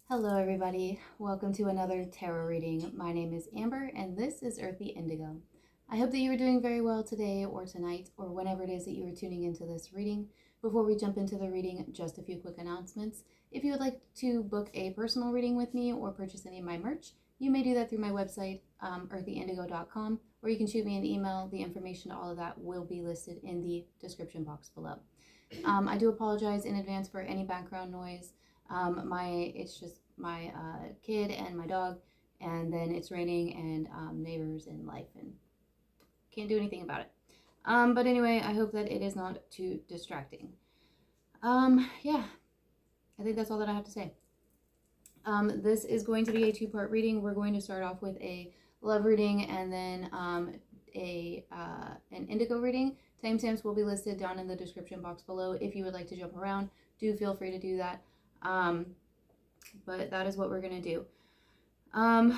Hello everybody, welcome to another tarot reading. My name is Amber and this is Earthy Indigo. I hope that you are doing very well today or tonight or whenever it is that you are tuning into this reading. Before we jump into the reading, just a few quick announcements. If you would like to book a personal reading with me or purchase any of my merch, you may do that through my website, earthyindigo.com, or you can shoot me an email. The information to all of that will be listed in the description box below. I do apologize in advance for any background noise. It's just my kid and my dog, and then it's raining and neighbors and life, and can't do anything about it. But anyway, I hope that it is not too distracting. Yeah, I think that's all that I have to say. This is going to be a two-part reading. We're going to start off with a love reading and then an indigo reading. Timestamps will be listed down in the description box below. If you would like to jump around, do feel free to do that. But that is what we're going to do. I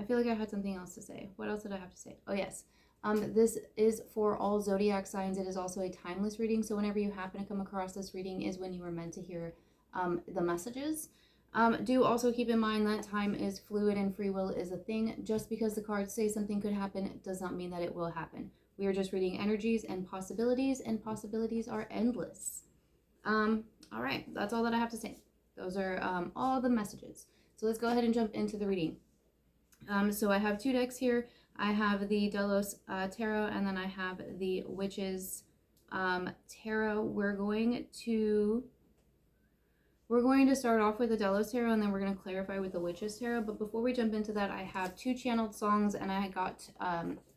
feel like I had something else to say. What else did I have to say? Oh, yes. This is for all zodiac signs. It is also a timeless reading. So whenever you happen to come across this reading is when you were meant to hear the messages. Do also keep in mind that time is fluid and free will is a thing. Just because the cards say something could happen does not mean that it will happen. We are just reading energies and possibilities are endless. All right, that's all that I have to say. Those are all the messages. So let's go ahead and jump into the reading. So I have two decks here. I have the Delos Tarot, and then I have the Witches Tarot. We're going to start off with the Delos Tarot, and then we're going to clarify with the Witches Tarot. But before we jump into that, I have two channeled songs, and I got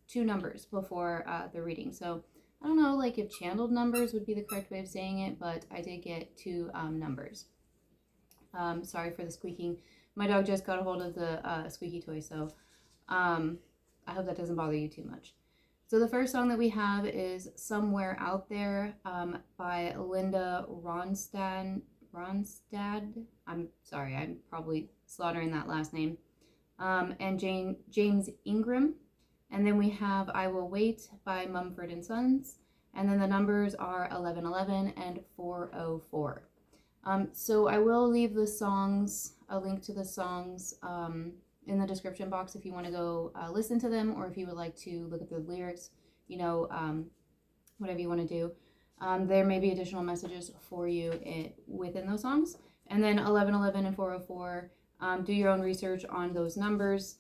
two numbers before the reading. So I don't know, like if channeled numbers would be the correct way of saying it, but I did get two numbers. Sorry for the squeaking. My dog just got a hold of the squeaky toy, so I hope that doesn't bother you too much. So the first song that we have is Somewhere Out There by Linda Ronstadt. I'm sorry, I'm probably slaughtering that last name. And James Ingram. And then we have I Will Wait by Mumford & Sons. And then the numbers are 1111 and 404. So I will leave the songs, a link to the songs in the description box if you want to go listen to them, or if you would like to look at the lyrics, whatever you want to do. There may be additional messages for you within those songs. And then 1111 and 404, do your own research on those numbers.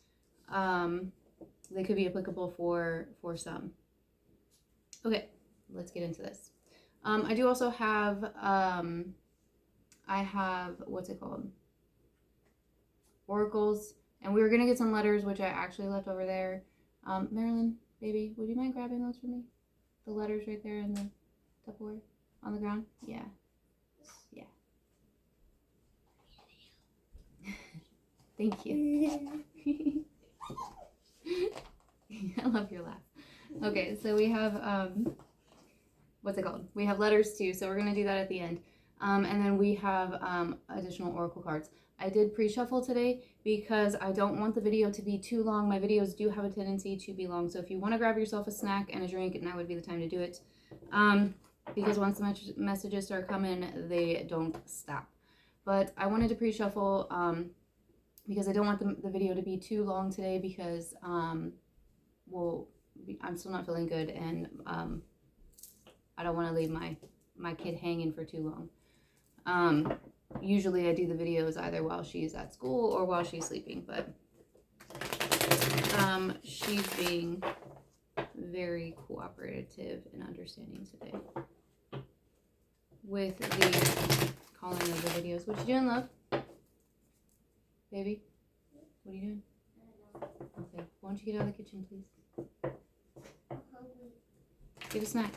They could be applicable for some. Okay, let's get into this. I do also have, what's it called? Oracles. And we were going to get some letters, which I actually left over there. Marilyn, baby, would you mind grabbing those for me? The letters right there in the Tupperware on the ground? Yeah. Yeah. Thank you. I love your laugh. Okay, so we have, what's it called? We have letters too, so we're going to do that at the end. And then we have additional oracle cards. I did pre-shuffle today because I don't want the video to be too long. My videos do have a tendency to be long, so if you want to grab yourself a snack and a drink, now would be the time to do it. Because once the messages start coming, they don't stop. But I wanted to pre-shuffle because I don't want the video to be too long today because, well, I'm still not feeling good, and I don't want to leave my kid hanging for too long. Usually I do the videos either while she's at school or while she's sleeping, but she's being very cooperative and understanding today with the calling of the videos. What you doing, love? Baby? What are you doing? Okay, why don't you get out of the kitchen, please? Get a snack.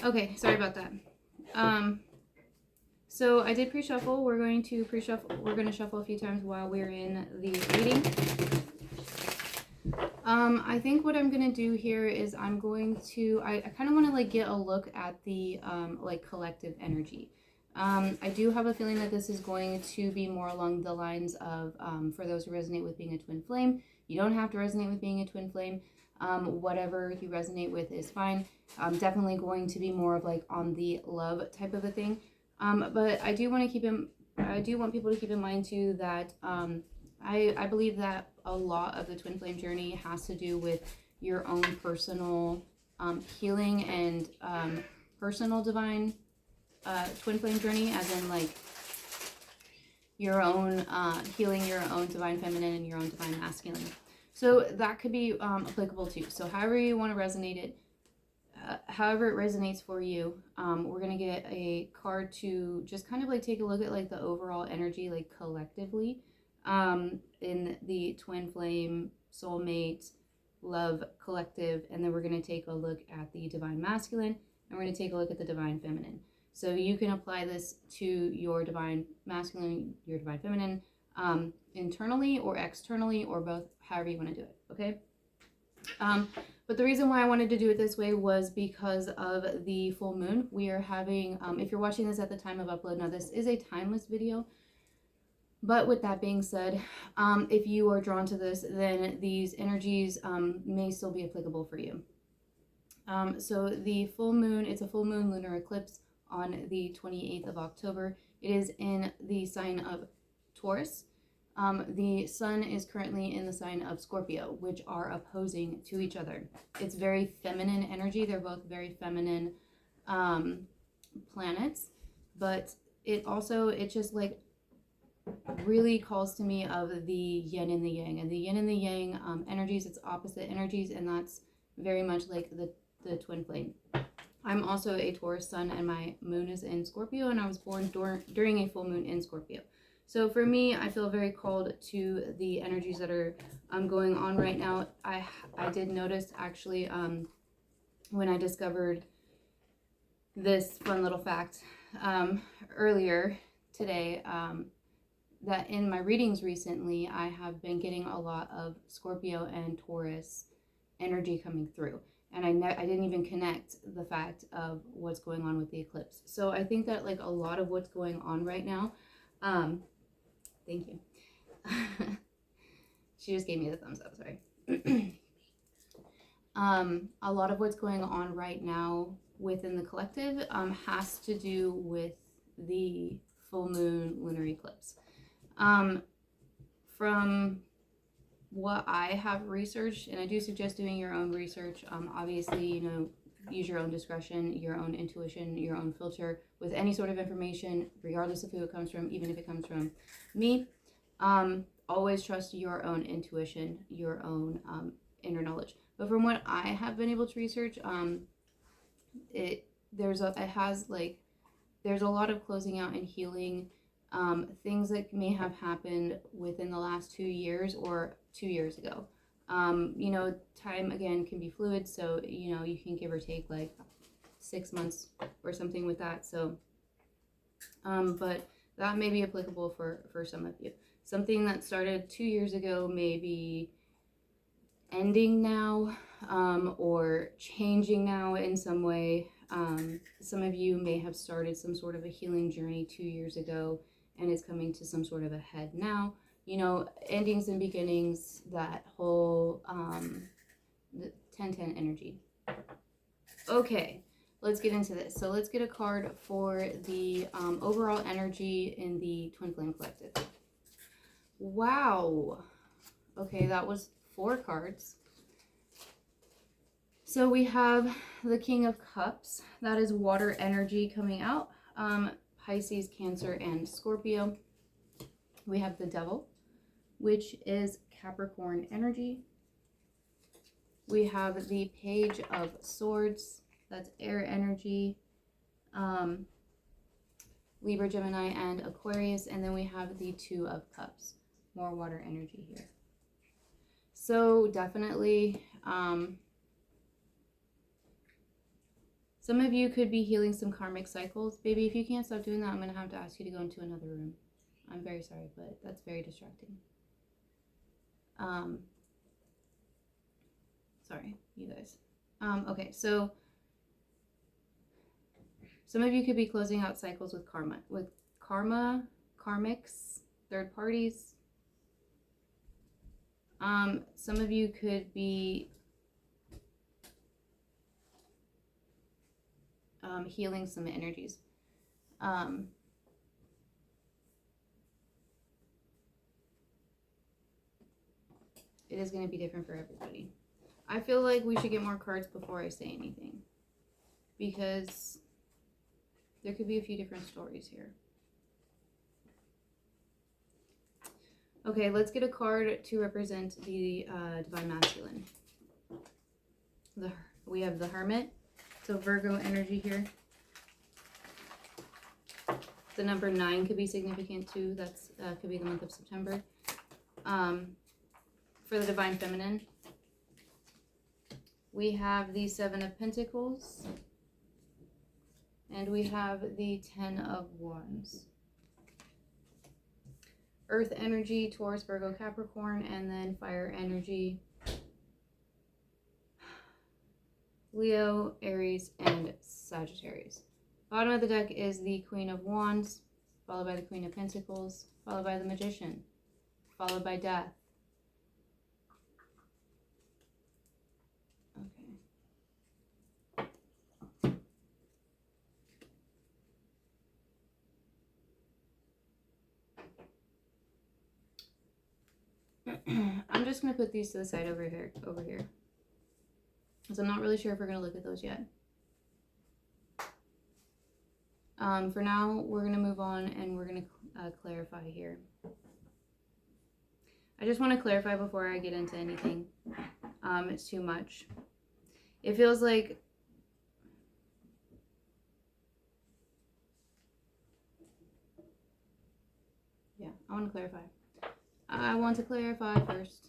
Okay, sorry about that. So I did pre-shuffle. We're going to shuffle a few times while we're in the reading. I think what I'm going to do here is I kind of want to like get a look at the like collective energy. I do have a feeling that this is going to be more along the lines of for those who resonate with being a twin flame. You don't have to resonate with being a twin flame. Whatever you resonate with is fine. Definitely going to be more of like on the love type of a thing. But I do want to keep in I do want people to keep in mind too that I believe that a lot of the twin flame journey has to do with your own personal healing and personal divine twin flame journey, as in like your own healing your own divine feminine and your own divine masculine. So that could be applicable too. So however you want to resonate it, however it resonates for you, we're going to get a card to just kind of like take a look at like the overall energy, like collectively, in the twin flame, soulmate, love collective. And then we're going to take a look at the divine masculine, and we're going to take a look at the divine feminine. So you can apply this to your divine masculine, your divine feminine, internally or externally, or both, however you want to do it, okay? But the reason why I wanted to do it this way was because of the full moon. We are having, if you're watching this at the time of upload, now this is a timeless video, but with that being said, if you are drawn to this, then these energies may still be applicable for you. So the full moon, it's a full moon lunar eclipse on the 28th of October. It is in the sign of Taurus. The sun is currently in the sign of Scorpio, which are opposing to each other. It's very feminine energy. They're both very feminine planets, but it just like really calls to me of the yin and the yang. And the yin and the yang energies, it's opposite energies, and that's very much like the twin flame. I'm also a Taurus sun, and my moon is in Scorpio, and I was born during a full moon in Scorpio. So for me, I feel very called to the energies that are going on right now. I did notice actually when I discovered this fun little fact earlier today, that in my readings recently, I have been getting a lot of Scorpio and Taurus energy coming through. And I didn't even connect the fact of what's going on with the eclipse. So I think that like a lot of what's going on right now, thank you. She just gave me the thumbs up, sorry. A lot of what's going on right now within the collective has to do with the full moon lunar eclipse. From what I have researched, and I do suggest doing your own research, obviously, you know, use your own discretion, your own intuition, your own filter with any sort of information, regardless of who it comes from, even if it comes from me. Always trust your own intuition, your own inner knowledge. But from what I have been able to research, there's a lot of closing out and healing, things that may have happened within the last 2 years or 2 years ago. You know, time again can be fluid, so you know, you can give or take like 6 months or something with that. So but that may be applicable for some of you. Something that started 2 years ago may be ending now, or changing now in some way. Some of you may have started some sort of a healing journey 2 years ago and is coming to some sort of a head now. You know, endings and beginnings, that whole 10-10 energy. Okay, let's get into this. So let's get a card for the overall energy in the Twin Flame Collective. Wow. Okay, that was 4 cards. So we have the King of Cups. That is water energy coming out. Pisces, Cancer, and Scorpio. We have the Devil, which is Capricorn energy. We have the Page of Swords. That's air energy. Libra, Gemini, and Aquarius. And then we have the Two of Cups. More water energy here. So definitely, some of you could be healing some karmic cycles. Baby, if you can't stop doing that, I'm going to have to ask you to go into another room. I'm very sorry, but that's very distracting. Sorry, you guys. Okay, so some of you could be closing out cycles with karmics, third parties. Some of you could be healing some energies. it is going to be different for everybody. I feel like we should get more cards before I say anything, because there could be a few different stories here. Okay, let's get a card to represent the Divine Masculine. We have the Hermit, so Virgo energy here. The number 9 could be significant too. That's could be the month of September. For the Divine Feminine, we have the 7 of Pentacles, and we have the 10 of Wands. Earth energy, Taurus, Virgo, Capricorn, and then fire energy, Leo, Aries, and Sagittarius. Bottom of the deck is the Queen of Wands, followed by the Queen of Pentacles, followed by the Magician, followed by Death. Okay. I'm just going to put these to the side over here. So I'm not really sure if we're going to look at those yet. For now, we're going to move on and we're going to clarify here. I just want to clarify before I get into anything. It's too much. It feels like I want to clarify. I want to clarify first.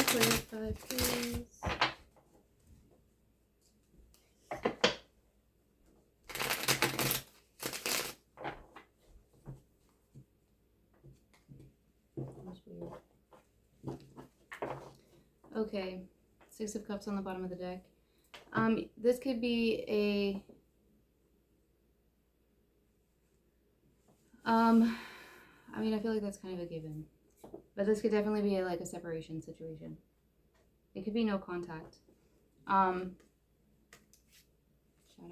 Clarify, please. That's weird. Okay, 6 of Cups on the bottom of the deck. This could be a I mean, I feel like that's kind of a given, but this could definitely be like a separation situation. It could be no contact. Shadow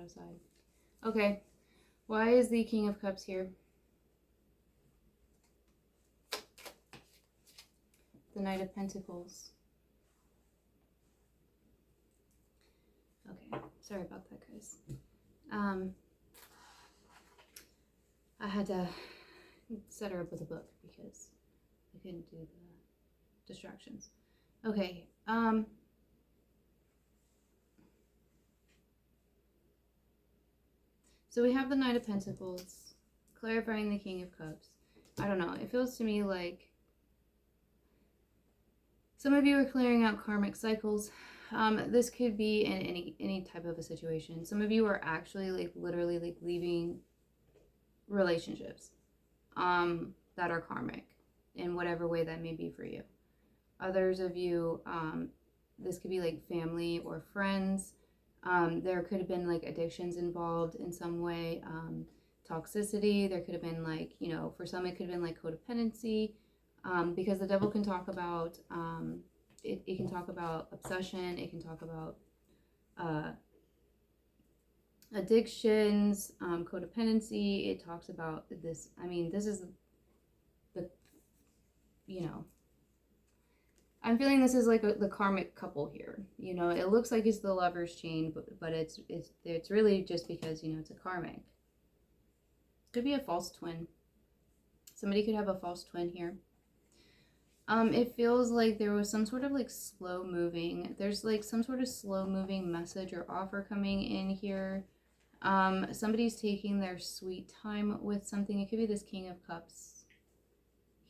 side. Okay, why is the King of Cups here? The Knight of Pentacles. Okay, sorry about that, guys. I had to set her up with a book because I couldn't do the distractions. Okay, so we have the Knight of Pentacles, clarifying the King of Cups. I don't know, it feels to me like some of you are clearing out karmic cycles. This could be in any type of a situation. Some of you are actually like literally like leaving relationships that are karmic in whatever way that may be for you. Others of you, this could be like family or friends. There could have been like addictions involved in some way, toxicity. There could have been like, you know, for some it could have been like codependency, because the devil can talk about, it can talk about obsession. It can talk about addictions, codependency. It talks about this. I mean, this is the, you know, I'm feeling this is like the karmic couple here. You know, it looks like it's the Lover's chain, but it's really just because, you know, it's a karmic. It could be a false twin. Somebody could have a false twin here. It feels like there was some sort of like slow moving. There's like some sort of slow moving message or offer coming in here. Somebody's taking their sweet time with something. It could be this King of Cups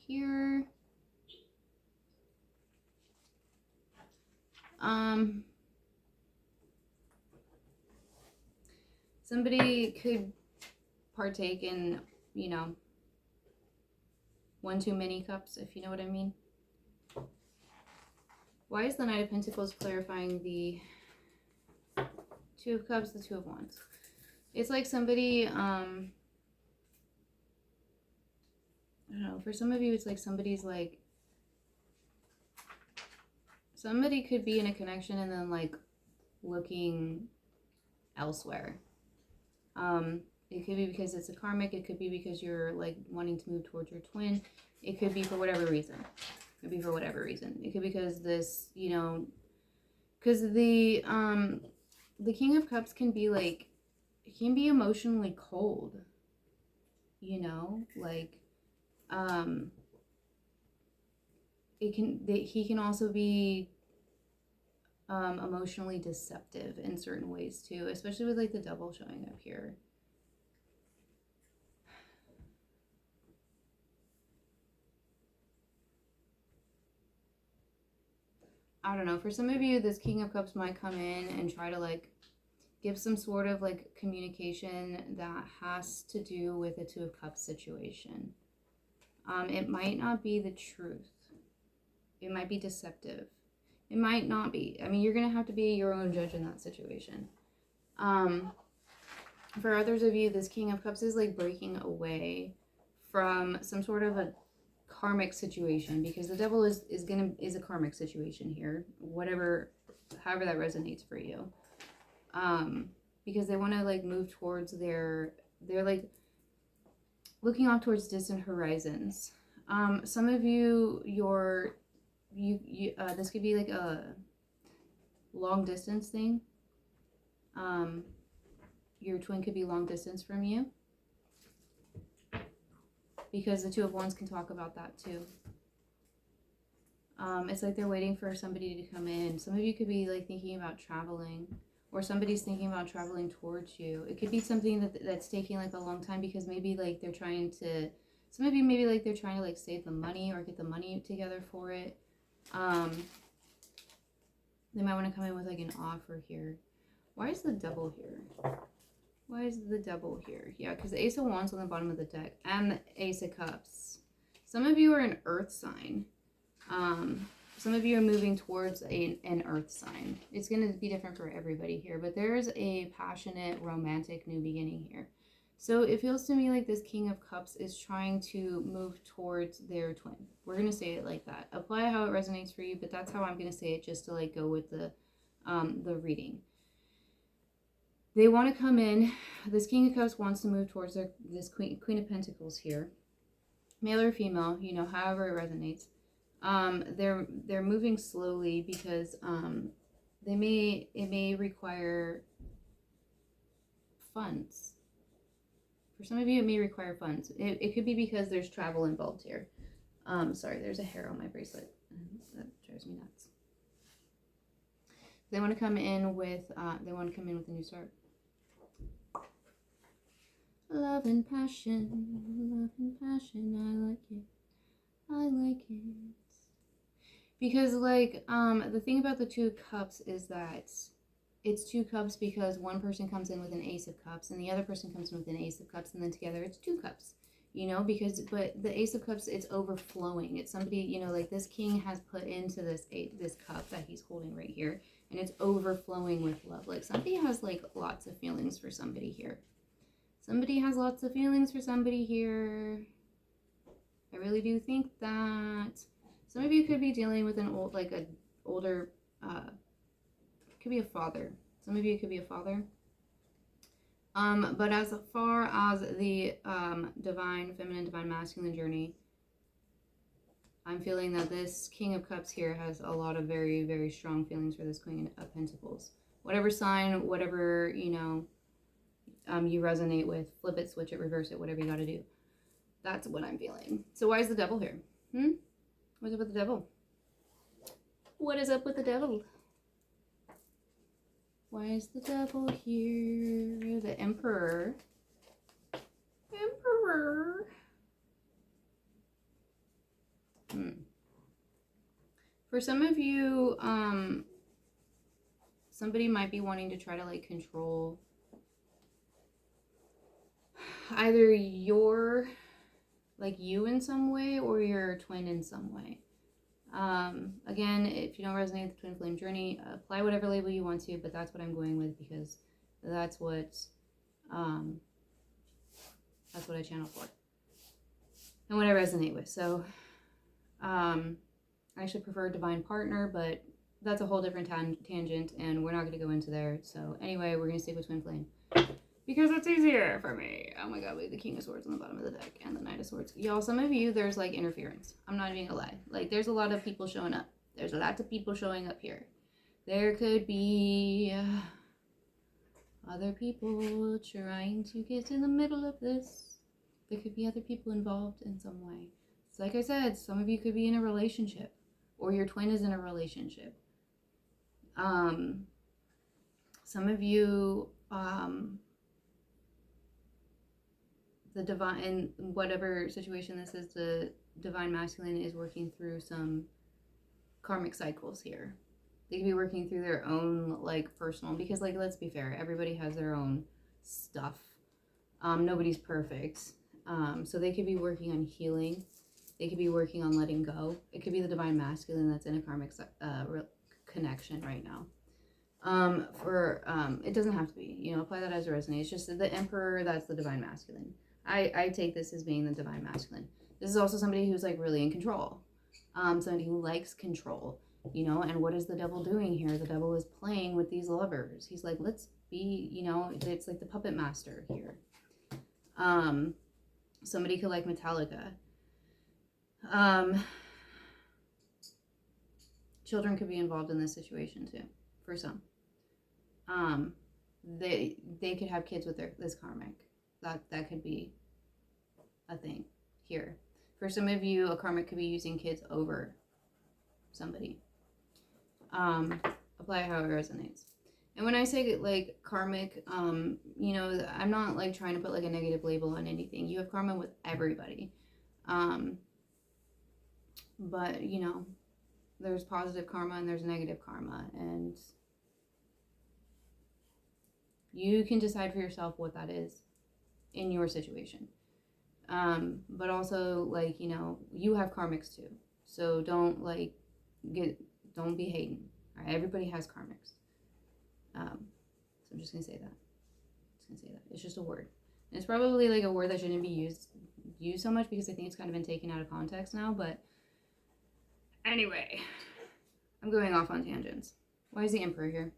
here. Somebody could partake in, you know, one too many cups, if you know what I mean. Why is the Knight of Pentacles clarifying the Two of Cups, the Two of Wands? It's like somebody, I don't know, for some of you, it's like somebody's somebody could be in a connection and then like looking elsewhere. It could be because it's a karmic. It could be because you're like wanting to move towards your twin. It could be for whatever reason. It could be for whatever reason. It could be because this, you know, because the King of Cups can be like, he can be emotionally cold. You know, like, he can also be emotionally deceptive in certain ways too, especially with like the devil showing up here. I don't know, for some of you this King of Cups might come in and try to like give some sort of like communication that has to do with a Two of Cups situation. It might not be the truth. It might be deceptive. It might not be. I mean, you're going to have to be your own judge in that situation. For others of you, this King of Cups is like breaking away from some sort of a karmic situation, because the devil is a karmic situation here, however that resonates for you. Because they want to like move towards they're like looking off towards distant horizons. Some of you, this could be like a long distance thing. Your twin could be long distance from you, because the Two of Wands can talk about that too. It's like they're waiting for somebody to come in. Some of you could be like thinking about traveling, or somebody's thinking about traveling towards you. It could be something that's taking like a long time, because maybe like they're trying to, some of you maybe like they're trying to like save the money or get the money together for it. They might want to come in with like an offer here. Why is the devil here? Why is the devil here? Yeah, because the Ace of Wands on the bottom of the deck and the Ace of Cups. Some of you are an earth sign. Some of you are moving towards an earth sign. It's going to be different for everybody here, but there's a passionate, romantic new beginning here. So it feels to me like this King of Cups is trying to move towards their twin. We're going to say it like that. Apply how it resonates for you, but that's how I'm going to say it, just to like go with the reading. They want to come in. This King of Cups wants to move towards this Queen of Pentacles here. Male or female, you know, however it resonates. They're moving slowly because it may require funds. For some of you, it may require funds. It could be because there's travel involved here. Sorry, there's a hair on my bracelet. That drives me nuts. They want to come in with a new start. Love and passion, I like it. I like it. Because like the thing about the Two of Cups is that it's two cups, because one person comes in with an Ace of Cups and the other person comes in with an Ace of Cups, and then together it's two cups, you know, but the Ace of Cups, it's overflowing. It's somebody, you know, like this king has put into this cup that he's holding right here, and it's overflowing with love. Like somebody has like lots of feelings for somebody here. Somebody has lots of feelings for somebody here. I really do think that some of you could be dealing with an older, could be a father. Some of you could be a father. But as far as the divine feminine, divine masculine journey, I'm feeling that this King of Cups here has a lot of very, very strong feelings for this Queen of Pentacles. Whatever sign, whatever, you know, you resonate with, flip it, switch it, reverse it, whatever you got to do. That's what I'm feeling. So why is the devil here? What's up with the devil? What is up with the devil? Why is the devil here? The Emperor. Emperor. For some of you, somebody might be wanting to try to like control either you in some way or your twin in some way. Again, if you don't resonate with the twin flame journey, apply whatever label you want to, but that's what I'm going with, because that's what I channel for and what I resonate with. So I actually prefer divine partner, but that's a whole different tangent, and we're not going to go into there. So anyway, we're going to stick with Twin Flame. Because it's easier for me. Oh my god, we have the King of Swords on the bottom of the deck and the Knight of Swords. Y'all, some of you, there's like interference. I'm not even gonna lie. Like, there's a lot of people showing up. There's a lot of people showing up here. There could be other people trying to get in the middle of this. There could be other people involved in some way. So like I said, some of you could be in a relationship, or your twin is in a relationship. Some of you, the divine, in whatever situation this is, the divine masculine is working through some karmic cycles here. They could be working through their own, like, personal, because, like, let's be fair, everybody has their own stuff. Nobody's perfect. So they could be working on healing. They could be working on letting go. It could be the divine masculine that's in a karmic connection right now. It doesn't have to be, you know, apply that as it resonates. It's just the Emperor, that's the divine masculine. I take this as being the divine masculine. This is also somebody who's like really in control. Somebody who likes control, you know, and what is the devil doing here? The devil is playing with these lovers. He's like, let's be, you know, it's like the puppet master here. Somebody could like Metallica. Children could be involved in this situation too, for some. They could have kids with this karmic. That could be a thing here. For some of you, a karmic could be using kids over somebody. Apply how it resonates. And when I say like karmic, you know, I'm not like trying to put like a negative label on anything. You have karma with everybody. But you know, there's positive karma and there's negative karma, and you can decide for yourself what that is in your situation. But also, like, you know, you have karmics too. So don't be hating. All right, everybody has karmics. So I'm just gonna say that. It's just a word. And it's probably like a word that shouldn't be used so much, because I think it's kind of been taken out of context now. But anyway, I'm going off on tangents. Why is the Emperor here?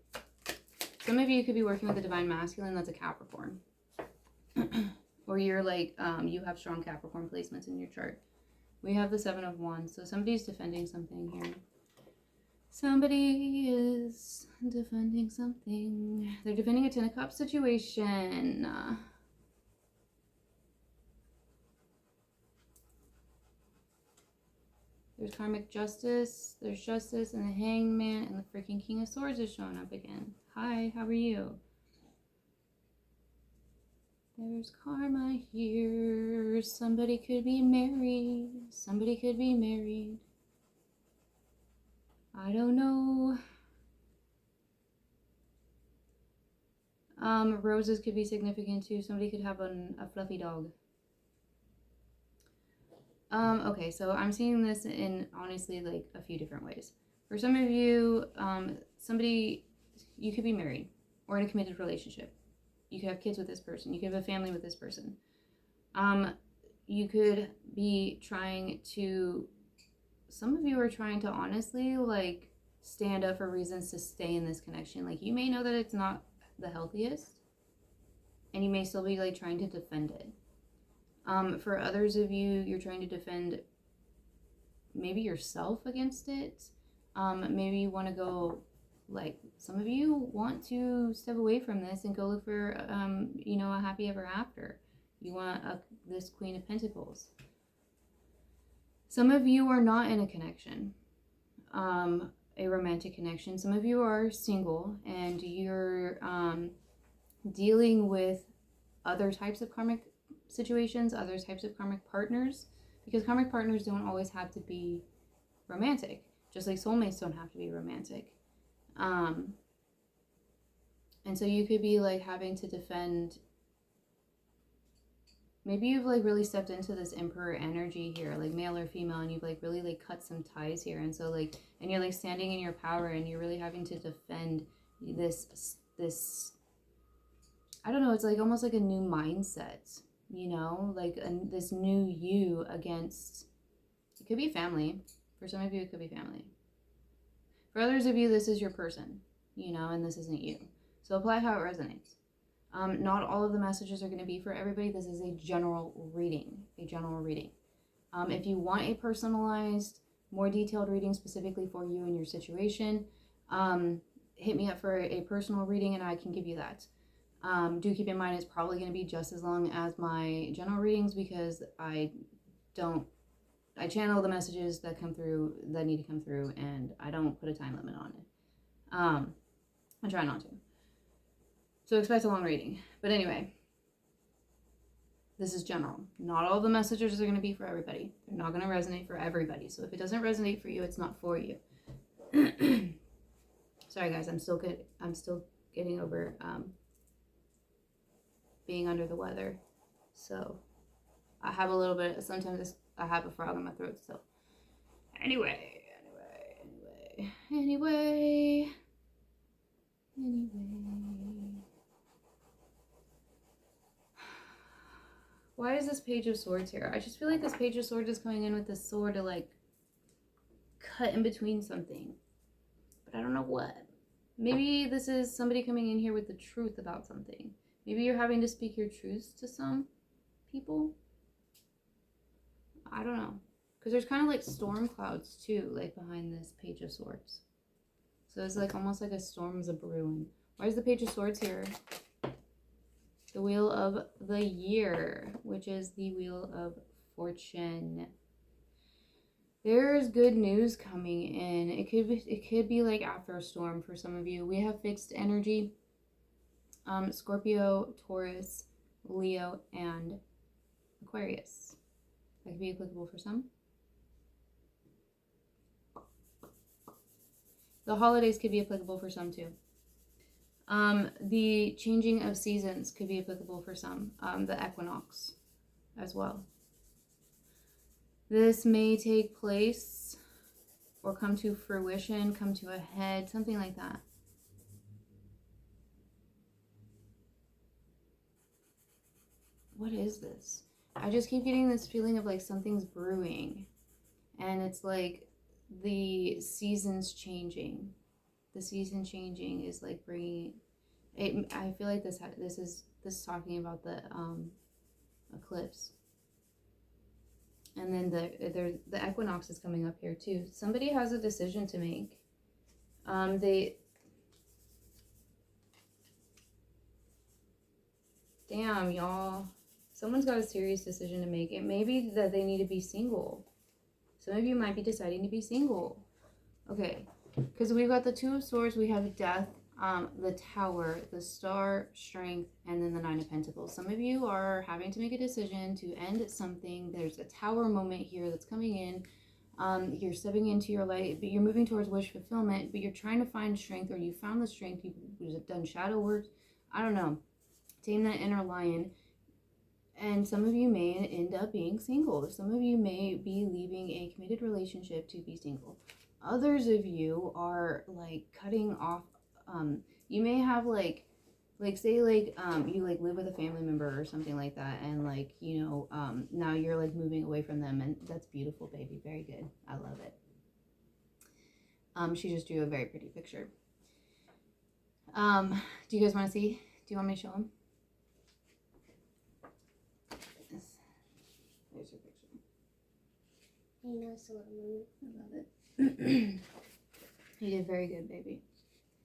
Some of you could be working with the divine masculine that's a Capricorn. Or you're like, you have strong Capricorn placements in your chart. We have the Seven of Wands. So somebody's defending something here. Somebody is defending something. They're defending a Ten of Cups situation. There's karmic justice. There's justice and the Hangman, and the freaking King of Swords is showing up again. Hi, how are you? There's karma here. Somebody could be married. Somebody could be married. I don't know. Roses could be significant too. Somebody could have a fluffy dog. Okay, so I'm seeing this in honestly like a few different ways. For some of you, you could be married or in a committed relationship. You could have kids with this person. You could have a family with this person. You could be trying to, some of you are trying to honestly like stand up for reasons to stay in this connection. Like, you may know that it's not the healthiest, and you may still be like trying to defend it. For others of you, you're trying to defend maybe yourself against it. Maybe you want to go, like, some of you want to step away from this and go look for, you know, a happy ever after. You want this Queen of Pentacles. Some of you are not in a connection, a romantic connection. Some of you are single, and you're dealing with other types of karmic situations, other types of karmic partners, because karmic partners don't always have to be romantic, just like soulmates don't have to be romantic. And so you could be like having to defend, maybe you've like really stepped into this Emperor energy here, like male or female, and you've like really like cut some ties here, and so like, and you're like standing in your power, and you're really having to defend this I don't know, it's like almost like a new mindset, you know, like this new you against, it could be family. For some of you, it could be family. For others of you, this is your person, you know, and this isn't you. So apply how it resonates. Not all of the messages are going to be for everybody. This is a general reading, if you want a personalized, more detailed reading specifically for you and your situation, hit me up for a personal reading and I can give you that. Do keep in mind it's probably going to be just as long as my general readings because I channel the messages that come through, that need to come through, and I don't put a time limit on it. I try not to. So expect a long reading. But anyway, this is general. Not all the messages are going to be for everybody. They're not going to resonate for everybody. So if it doesn't resonate for you, it's not for you. Sorry guys, I'm still getting over being under the weather. So I have a little bit, sometimes I have a frog in my throat. So anyway. Why is this Page of Swords here? I just feel like this Page of Swords is coming in with this sword to like cut in between something. But I don't know what. Maybe this is somebody coming in here with the truth about something. Maybe you're having to speak your truths to some people. I don't know. Because there's kind of like storm clouds too, like behind this Page of Swords. So it's like almost like a storm's a brewing. Why is the Page of Swords here? The Wheel of the Year, which is the Wheel of Fortune. There's good news coming in. It could be like after a storm for some of you. We have fixed energy. Scorpio, Taurus, Leo, and Aquarius. That could be applicable for some. The holidays could be applicable for some too. The changing of seasons could be applicable for some. The equinox as well. This may take place or come to fruition, come to a head, something like that. What is this? I just keep getting this feeling of like something's brewing. And it's like the seasons changing. The season changing is like bringing it. I feel like this is talking about the eclipse. And then the equinox is coming up here too. Somebody has a decision to make. Damn, y'all. Someone's got a serious decision to make. It may be that they need to be single. Some of you might be deciding to be single. Okay, because we've got the Two of Swords, we have Death, the Tower, the Star, Strength, and then the Nine of Pentacles. Some of you are having to make a decision to end something. There's a Tower moment here that's coming in. You're stepping into your light, but you're moving towards wish fulfillment, but you're trying to find strength, or you found the strength, you've done shadow work. I don't know. Tame that inner lion. And some of you may end up being single. Some of you may be leaving a committed relationship to be single. Others of you are like cutting off, you may have like say like you like live with a family member or something like that, and like, you know, now you're like moving away from them, and that's beautiful, baby. Very good. I love it. She just drew a very pretty picture. Do you guys want to see? Do you want me to show them? There's your picture. I know it's a little movie. I love it. You did very good, baby.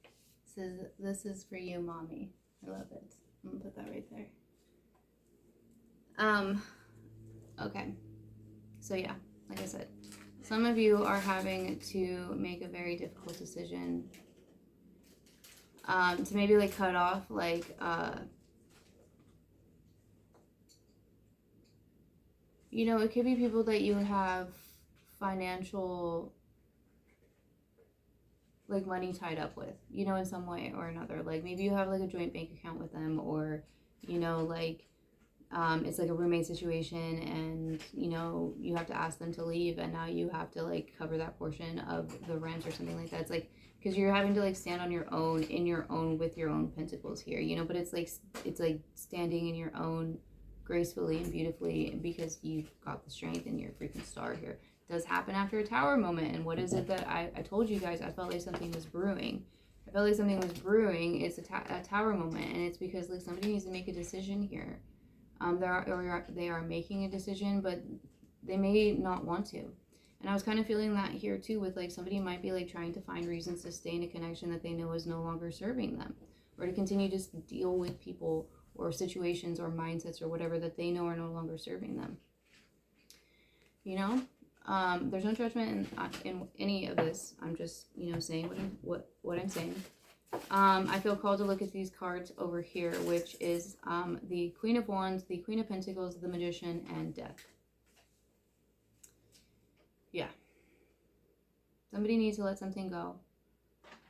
It says, "This is for you, mommy." I love it. I'm gonna put that right there. Okay. So yeah, like I said, some of you are having to make a very difficult decision. To maybe like cut off like you know, it could be people that you have financial, like money tied up with, you know, in some way or another. Like maybe you have like a joint bank account with them, or, you know, like it's like a roommate situation, and, you know, you have to ask them to leave, and now you have to like cover that portion of the rent or something like that. It's like, because you're having to like stand on your own, in your own, with your own pentacles here, you know, but it's like standing in your own gracefully and beautifully because you've got the strength and you're a freaking star here. does happen after a tower moment. And what is it that I told you guys? I felt like something was brewing. I felt like something was brewing. It's a tower moment, and it's because like somebody needs to make a decision here. They are making a decision, but they may not want to. And I was kind of feeling that here too, with like somebody might be like trying to find reasons to stay in a connection that they know is no longer serving them, or to continue to deal with people or situations or mindsets or whatever that they know are no longer serving them. You know, there's no judgment in any of this. I'm just, you know, saying what I'm saying. I feel called to look at these cards over here, which is the Queen of Wands, the Queen of Pentacles, the Magician, and Death. Yeah. Somebody needs to let something go.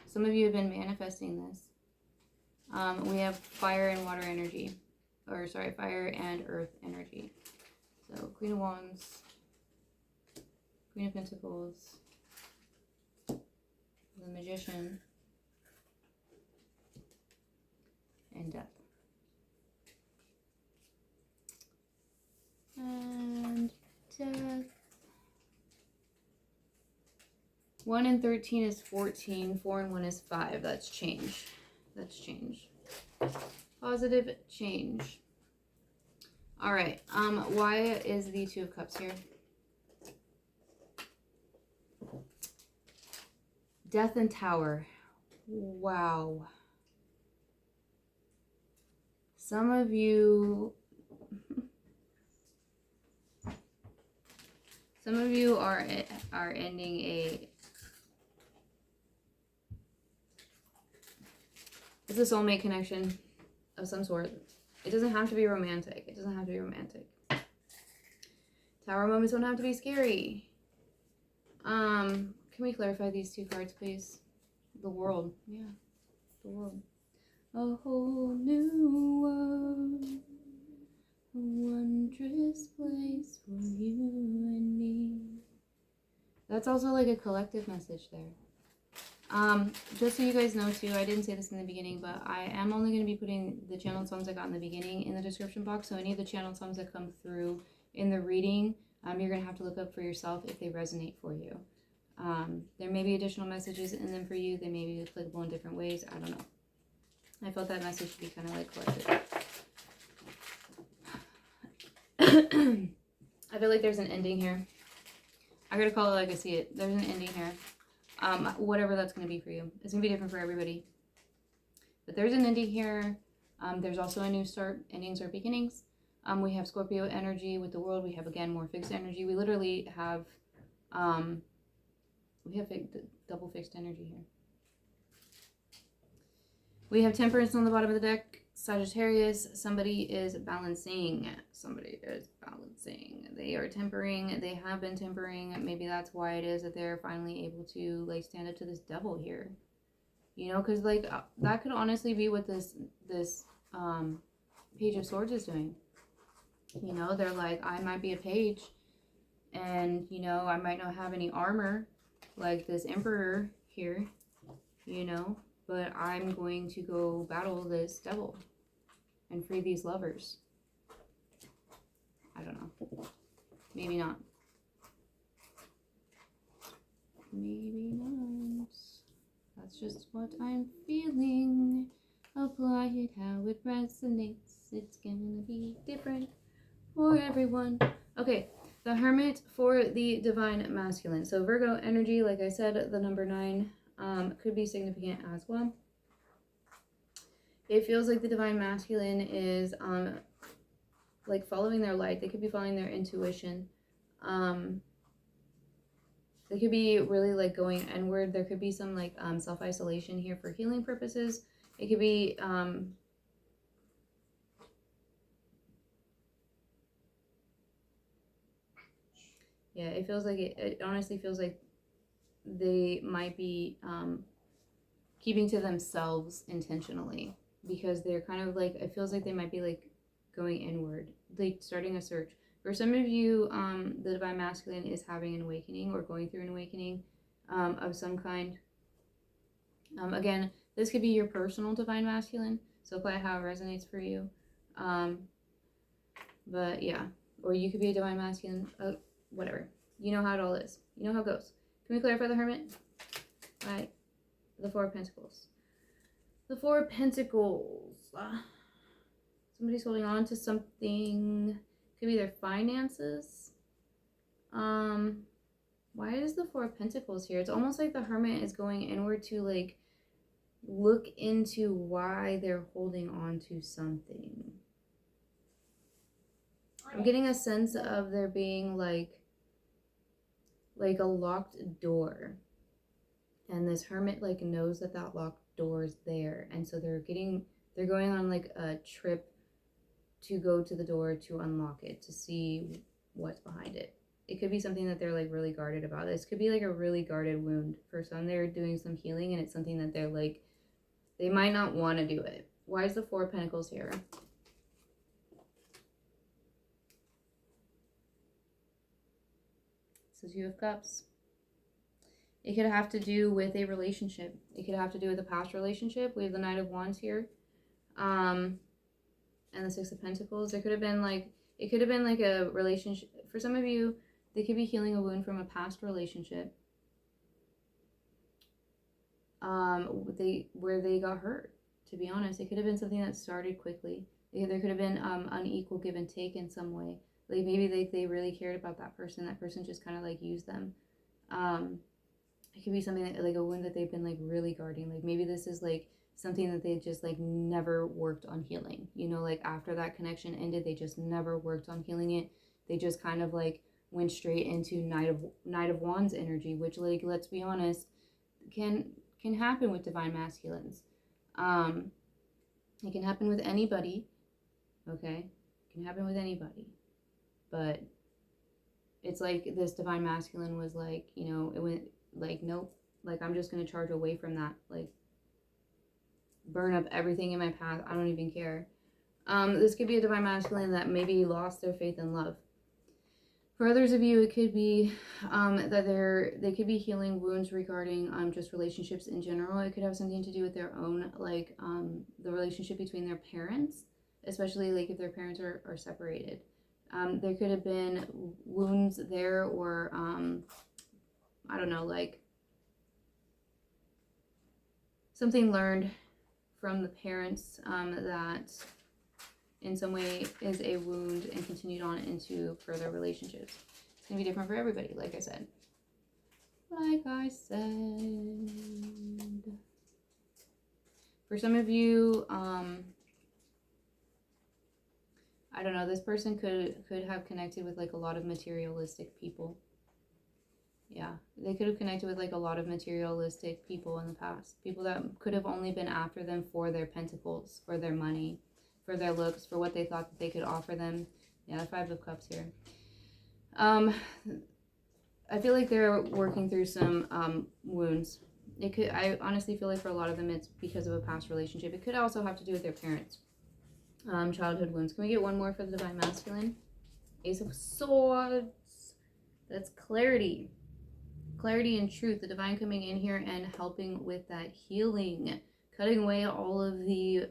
Some of you have been manifesting this. We have fire and water energy. Or, sorry, fire and earth energy. So, Queen of Wands, Queen of Pentacles, the Magician, and Death. And Death. 1 and 13 is 14. 4 and 1 is 5. That's change. That's change. Positive change. All right. Why is the Two of Cups here? Death and Tower. Wow. Some of you are ending a. It's a soulmate connection of some sort. It doesn't have to be romantic. It doesn't have to be romantic. Tower moments don't have to be scary. Can we clarify these two cards, please? The world. Yeah. The world. A whole new world. A wondrous place for you and me. That's also like a collective message there. Just so you guys know too, I didn't say this in the beginning, but I am only going to be putting the channeled songs I got in the beginning in the description box. So any of the channeled songs that come through in the reading, you're going to have to look up for yourself if they resonate for you. There may be additional messages in them for you. They may be applicable in different ways. I don't know. I felt that message should be kind of like collected. I feel like there's an ending here. I gotta call it like I see it. There's an ending here. Whatever that's going to be for you. It's going to be different for everybody. But there's an ending here. There's also a new start. Endings are beginnings. We have Scorpio energy with the world. We have, again, more fixed energy. We literally have, double fixed energy here. We have Temperance on the bottom of the deck. Sagittarius, somebody is balancing. Somebody is balancing. They are tempering. They have been tempering. Maybe that's why it is that they're finally able to like stand up to this devil here. You know, because like that could honestly be what this Page of Swords is doing. You know, they're like, I might be a page, and you know, I might not have any armor like this Emperor here. You know. But I'm going to go battle this devil and free these lovers. I don't know. Maybe not. Maybe not. That's just what I'm feeling. Apply it how it resonates. It's gonna be different for everyone. Okay, the Hermit for the Divine Masculine. So Virgo energy, like I said, the number 9. Could be significant as well. It feels like the Divine Masculine is like following their light. They could be following their intuition. They could be really like going inward. There could be some like self-isolation here for healing purposes. It could be yeah, it feels like it honestly feels like they might be keeping to themselves intentionally, because they're kind of like, it feels like they might be like going inward, like starting a search. For some of you, the Divine Masculine is having an awakening or going through an awakening of some kind. Again, this could be your personal Divine Masculine, so apply how it resonates for you. But yeah, or you could be a Divine Masculine, whatever. You know how it all is. You know how it goes. Can we clarify the Hermit? Right. The Four of Pentacles. The Four of Pentacles. Somebody's holding on to something. Could be their finances. Why is the Four of Pentacles here? It's almost like the Hermit is going inward to like look into why they're holding on to something. I'm getting a sense of there being like a locked door, and this Hermit like knows that that locked door is there, and so they're going on like a trip to go to the door to unlock it, to see what's behind it. It could be something that they're like really guarded about. This could be like a really guarded wound. For some, they're doing some healing, and it's something that they're like, they might not want to do it. Why is the Four of Pentacles here? This is Two of Cups. It could have to do with a relationship. It could have to do with a past relationship. We have the Knight of Wands here. And the Six of Pentacles. It could have been like a relationship. For some of you, they could be healing a wound from a past relationship. Where they got hurt, to be honest. It could have been something that started quickly. There could have been unequal give and take in some way. Like maybe they really cared about that person. That person just kind of like used them. It could be something that, like a wound that they've been like really guarding. Like maybe this is like something that they just like never worked on healing. You know, like after that connection ended, they just never worked on healing it. They just kind of like went straight into Knight of Wands energy, which, like, let's be honest, can happen with divine masculines. It can happen with anybody. Okay, it can happen with anybody, but it's like this divine masculine was like, you know, it went like, nope, like I'm just gonna charge away from that, like burn up everything in my path. I don't even care. This could be a divine masculine that maybe lost their faith in love. For others of you, it could be that they could be healing wounds regarding just relationships in general. It could have something to do with their own, like the relationship between their parents, especially like if their parents are separated. There could have been wounds there, or I don't know, like something learned from the parents that in some way is a wound and continued on into further relationships. It's going to be different for everybody, like I said. For some of you, I don't know, this person could have connected with like a lot of materialistic people. Yeah, they could have connected with like a lot of materialistic people in the past. People that could have only been after them for their pentacles, for their money, for their looks, for what they thought that they could offer them. Yeah, the Five of Cups here. I feel like they're working through some wounds. I honestly feel like for a lot of them it's because of a past relationship. It could also have to do with their parents. Childhood wounds. Can we get one more for the divine masculine? Ace of Swords. That's clarity. Clarity and truth. The divine coming in here and helping with that healing, cutting away all of the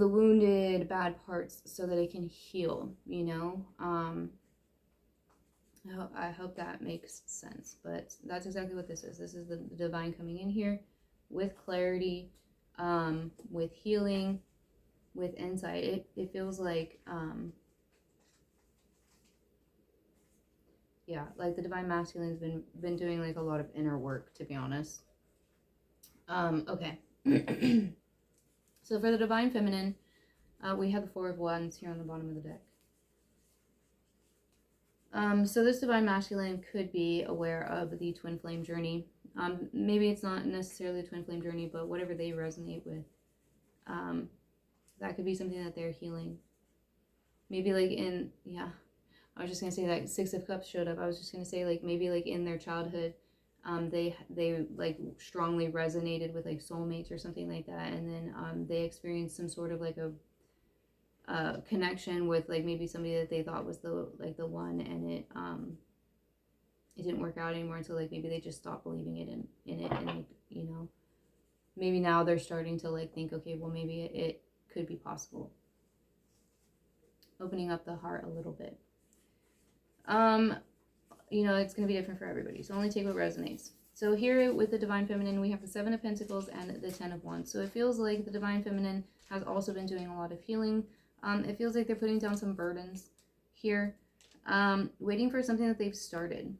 wounded bad parts so that it can heal, you know. I hope that makes sense, but that's exactly what this is. This is the divine coming in here with clarity, with healing, with insight. It feels like yeah, like the divine masculine's been doing like a lot of inner work, to be honest. Okay. So for the divine feminine, we have the Four of Wands here on the bottom of the deck. So this divine masculine could be aware of the twin flame journey. Maybe it's not necessarily a twin flame journey, but whatever they resonate with, that could be something that they're healing. Maybe like I was just gonna say that Six of Cups showed up. I was just gonna say like maybe like in their childhood, they like strongly resonated with like soulmates or something like that, and then they experienced some sort of like a connection with like maybe somebody that they thought was the one, and it didn't work out anymore until like maybe they just stopped believing in it, and like, you know, maybe now they're starting to like think, okay, well maybe it could be possible. Opening up the heart a little bit. you know, it's going to be different for everybody. So only take what resonates. So here with the Divine Feminine, we have the Seven of Pentacles and the Ten of Wands. So it feels like the Divine Feminine has also been doing a lot of healing. It feels like they're putting down some burdens here, waiting for something that they've started.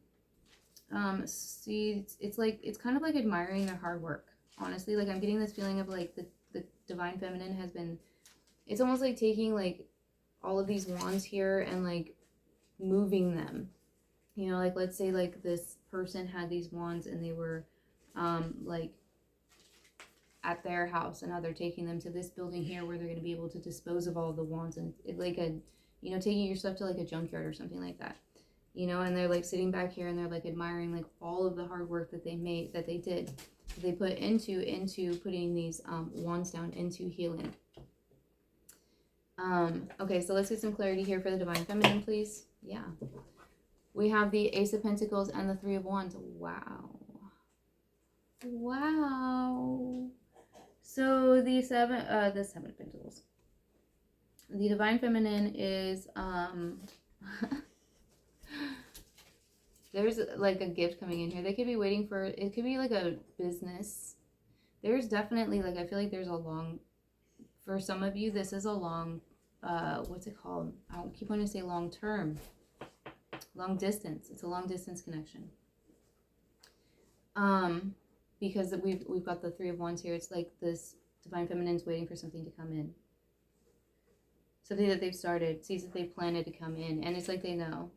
See, it's like, it's kind of like admiring their hard work, honestly. Like, I'm getting this feeling of like the Divine Feminine has been, it's almost like taking like all of these wands here and like moving them. You know, like, let's say like this person had these wands and they were like at their house, and now they're taking them to this building here where they're going to be able to dispose of all of the wands, and it, like a, you know, taking your stuff to like a junkyard or something like that, you know, and they're like sitting back here and they're like admiring like all of the hard work that they made, that they did, that they put into putting these wands down, into healing. Okay, so let's get some clarity here for the Divine Feminine, please. Yeah. We have the Ace of Pentacles and the Three of Wands. Wow. Wow. So the Seven of Pentacles. The Divine Feminine is there's like a gift coming in here. They could be waiting for, it could be like a business. There's definitely like, I feel like there's a long, for some of you, this is a long, what's it called? I don't keep wanting to say long term. Long distance. It's a long distance connection. Because we've got the Three of Wands here. It's like this Divine Feminine's waiting for something to come in. Something that they've started, seeds that they've planted to come in. And it's like they know.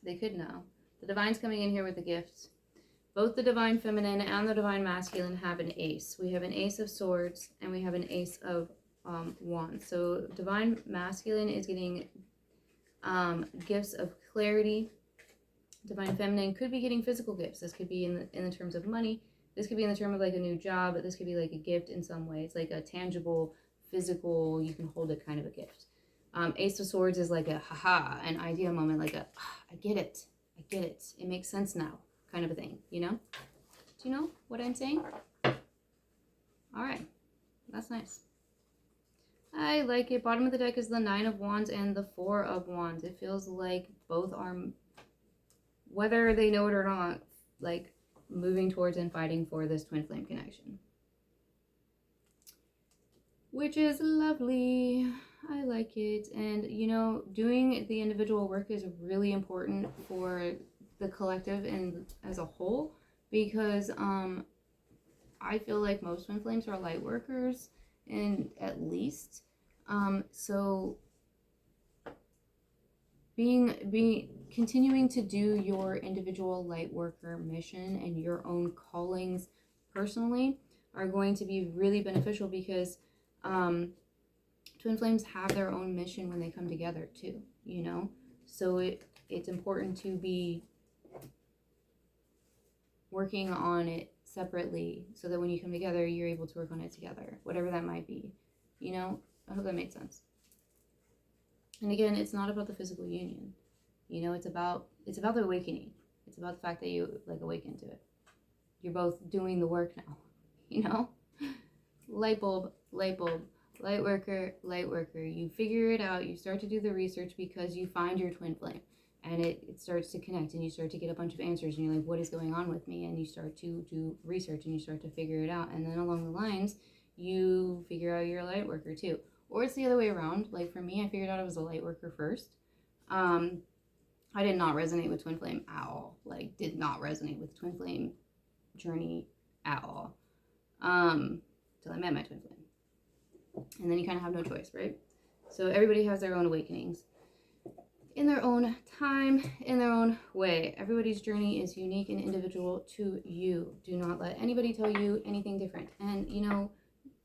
They could know. The Divine's coming in here with the gifts. Both the Divine Feminine and the Divine Masculine have an ace. We have an Ace of Swords and we have an Ace of Wands. So Divine Masculine is getting gifts of clarity. Divine Feminine could be getting physical gifts. This could be in the terms of money. This could be in the term of like a new job. But this could be like a gift in some way. It's like a tangible, physical, you can hold it kind of a gift. Ace of Swords is like a haha, an idea moment, like a I get it. I get it. It makes sense now kind of a thing, you know? Do you know what I'm saying? All right. That's nice. I like it. Bottom of the deck is the Nine of Wands and the Four of Wands. It feels like both are, whether they know it or not, like moving towards and fighting for this twin flame connection. Which is lovely. I like it. And, you know, doing the individual work is really important for the collective and as a whole, because I feel like most twin flames are light workers, and at least so continuing to do your individual light worker mission and your own callings personally are going to be really beneficial, because twin flames have their own mission when they come together too, you know? So it's important to be working on it separately so that when you come together, you're able to work on it together, whatever that might be, you know? I hope that makes sense. And again, it's not about the physical union, you know? It's about the awakening. It's about the fact that you like awaken to it. You're both doing the work now, you know? Light bulb, light bulb. Light worker, light worker. You figure it out. You start to do the research because you find your twin flame, and it starts to connect, and you start to get a bunch of answers, and you're like, what is going on with me? And you start to do research, and you start to figure it out. And then along the lines, you figure out you're a light worker too. Or it's the other way around. Like for me, I figured out I was a light worker first. I did not resonate with twin flame at all. Like, did not resonate with twin flame journey at all. Till I met my twin flame. And then you kind of have no choice, right? So everybody has their own awakenings in their own time, in their own way. Everybody's journey is unique and individual to you. Do not let anybody tell you anything different. And, you know,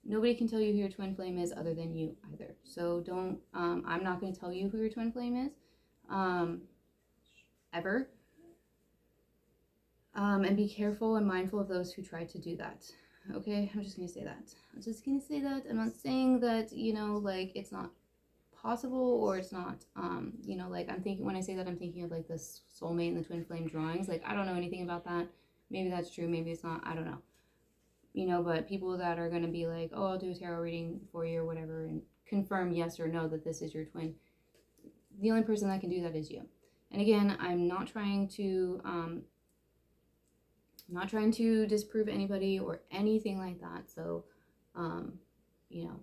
nobody can tell you who your twin flame is other than you either. So don't, I'm not going to tell you who your twin flame is, ever. And be careful and mindful of those who try to do that. Okay, I'm just gonna say that. I'm just gonna say that. I'm not saying that, you know, like it's not possible, or it's not, you know, like I'm thinking, when I say that, I'm thinking of like this soulmate and the twin flame drawings. Like, I don't know anything about that. Maybe that's true, maybe it's not, I don't know. You know, but people that are gonna be like, oh, I'll do a tarot reading for you or whatever, and confirm yes or no that this is your twin. The only person that can do that is you. And again, I'm not trying to disprove anybody or anything like that. So, you know,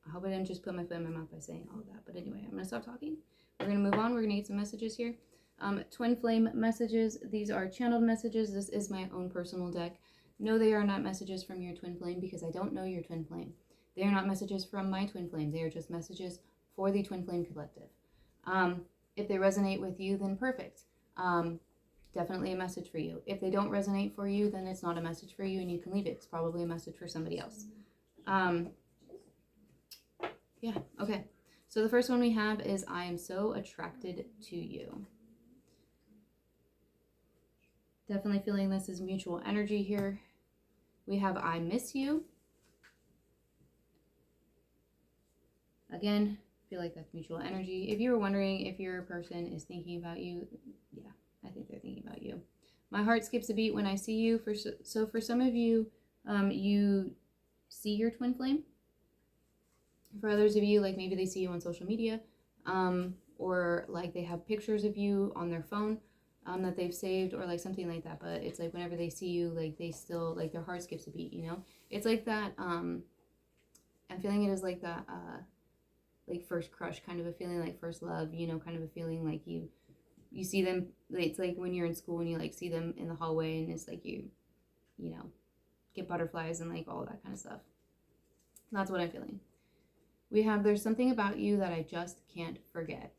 I hope I didn't just put my foot in my mouth by saying all of that. But anyway, I'm going to stop talking. We're going to move on. We're going to get some messages here. Twin flame messages. These are channeled messages. This is my own personal deck. No, they are not messages from your twin flame because I don't know your twin flame. They are not messages from my twin flame. They are just messages for the twin flame collective. If they resonate with you, then perfect. Definitely a message for you. If they don't resonate for you, then it's not a message for you and you can leave it. It's probably a message for somebody else. Yeah, okay. So the first one we have is I am so attracted to you. Definitely feeling this is mutual energy here. We have I miss you. Again, feel like that's mutual energy. If you were wondering if your person is thinking about you, yeah, I think they're thinking about you. My heart skips a beat when I see you. So for some of you, you see your twin flame. For others of you, like maybe they see you on social media, or like they have pictures of you on their phone that they've saved, or like something like that. But it's like whenever they see you, like they still, like their heart skips a beat, you know? It's like that, I'm feeling it as like that, like first crush kind of a feeling, like first love, you know, kind of a feeling like you see them, it's like when you're in school and you like see them in the hallway and it's like you know, get butterflies and like all that kind of stuff. That's what I'm feeling. We have there's something about you that I just can't forget.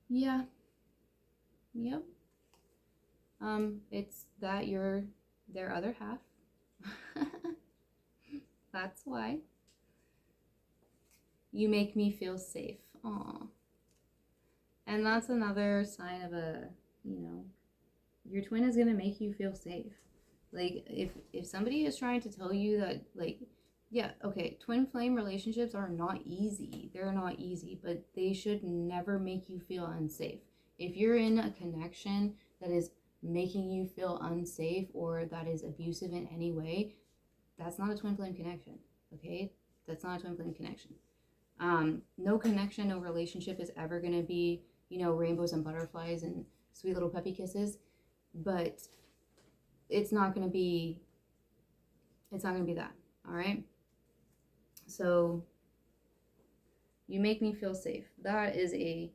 Yeah. Yep. It's that you're their other half. That's why. You make me feel safe. Aw. And that's another sign of a, you know, your twin is gonna make you feel safe. Like if somebody is trying to tell you that, like, yeah, okay, twin flame relationships are not easy. They're not easy, but they should never make you feel unsafe. If you're in a connection that is making you feel unsafe or that is abusive in any way, that's not a twin flame connection, okay? That's not a twin flame connection. No connection, no relationship is ever going to be, you know, rainbows and butterflies and sweet little puppy kisses, but it's not going to be that, all right? So you make me feel safe. That is a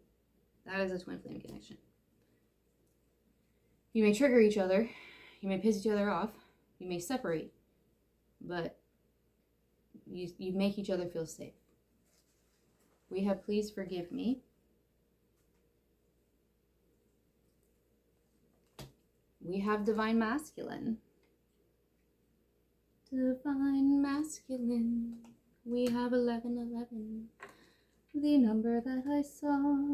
twin flame connection. You may trigger each other, you may piss each other off, you may separate, but you make each other feel safe. We have please forgive me. We have divine masculine. Divine masculine. We have 1111. The number that I saw.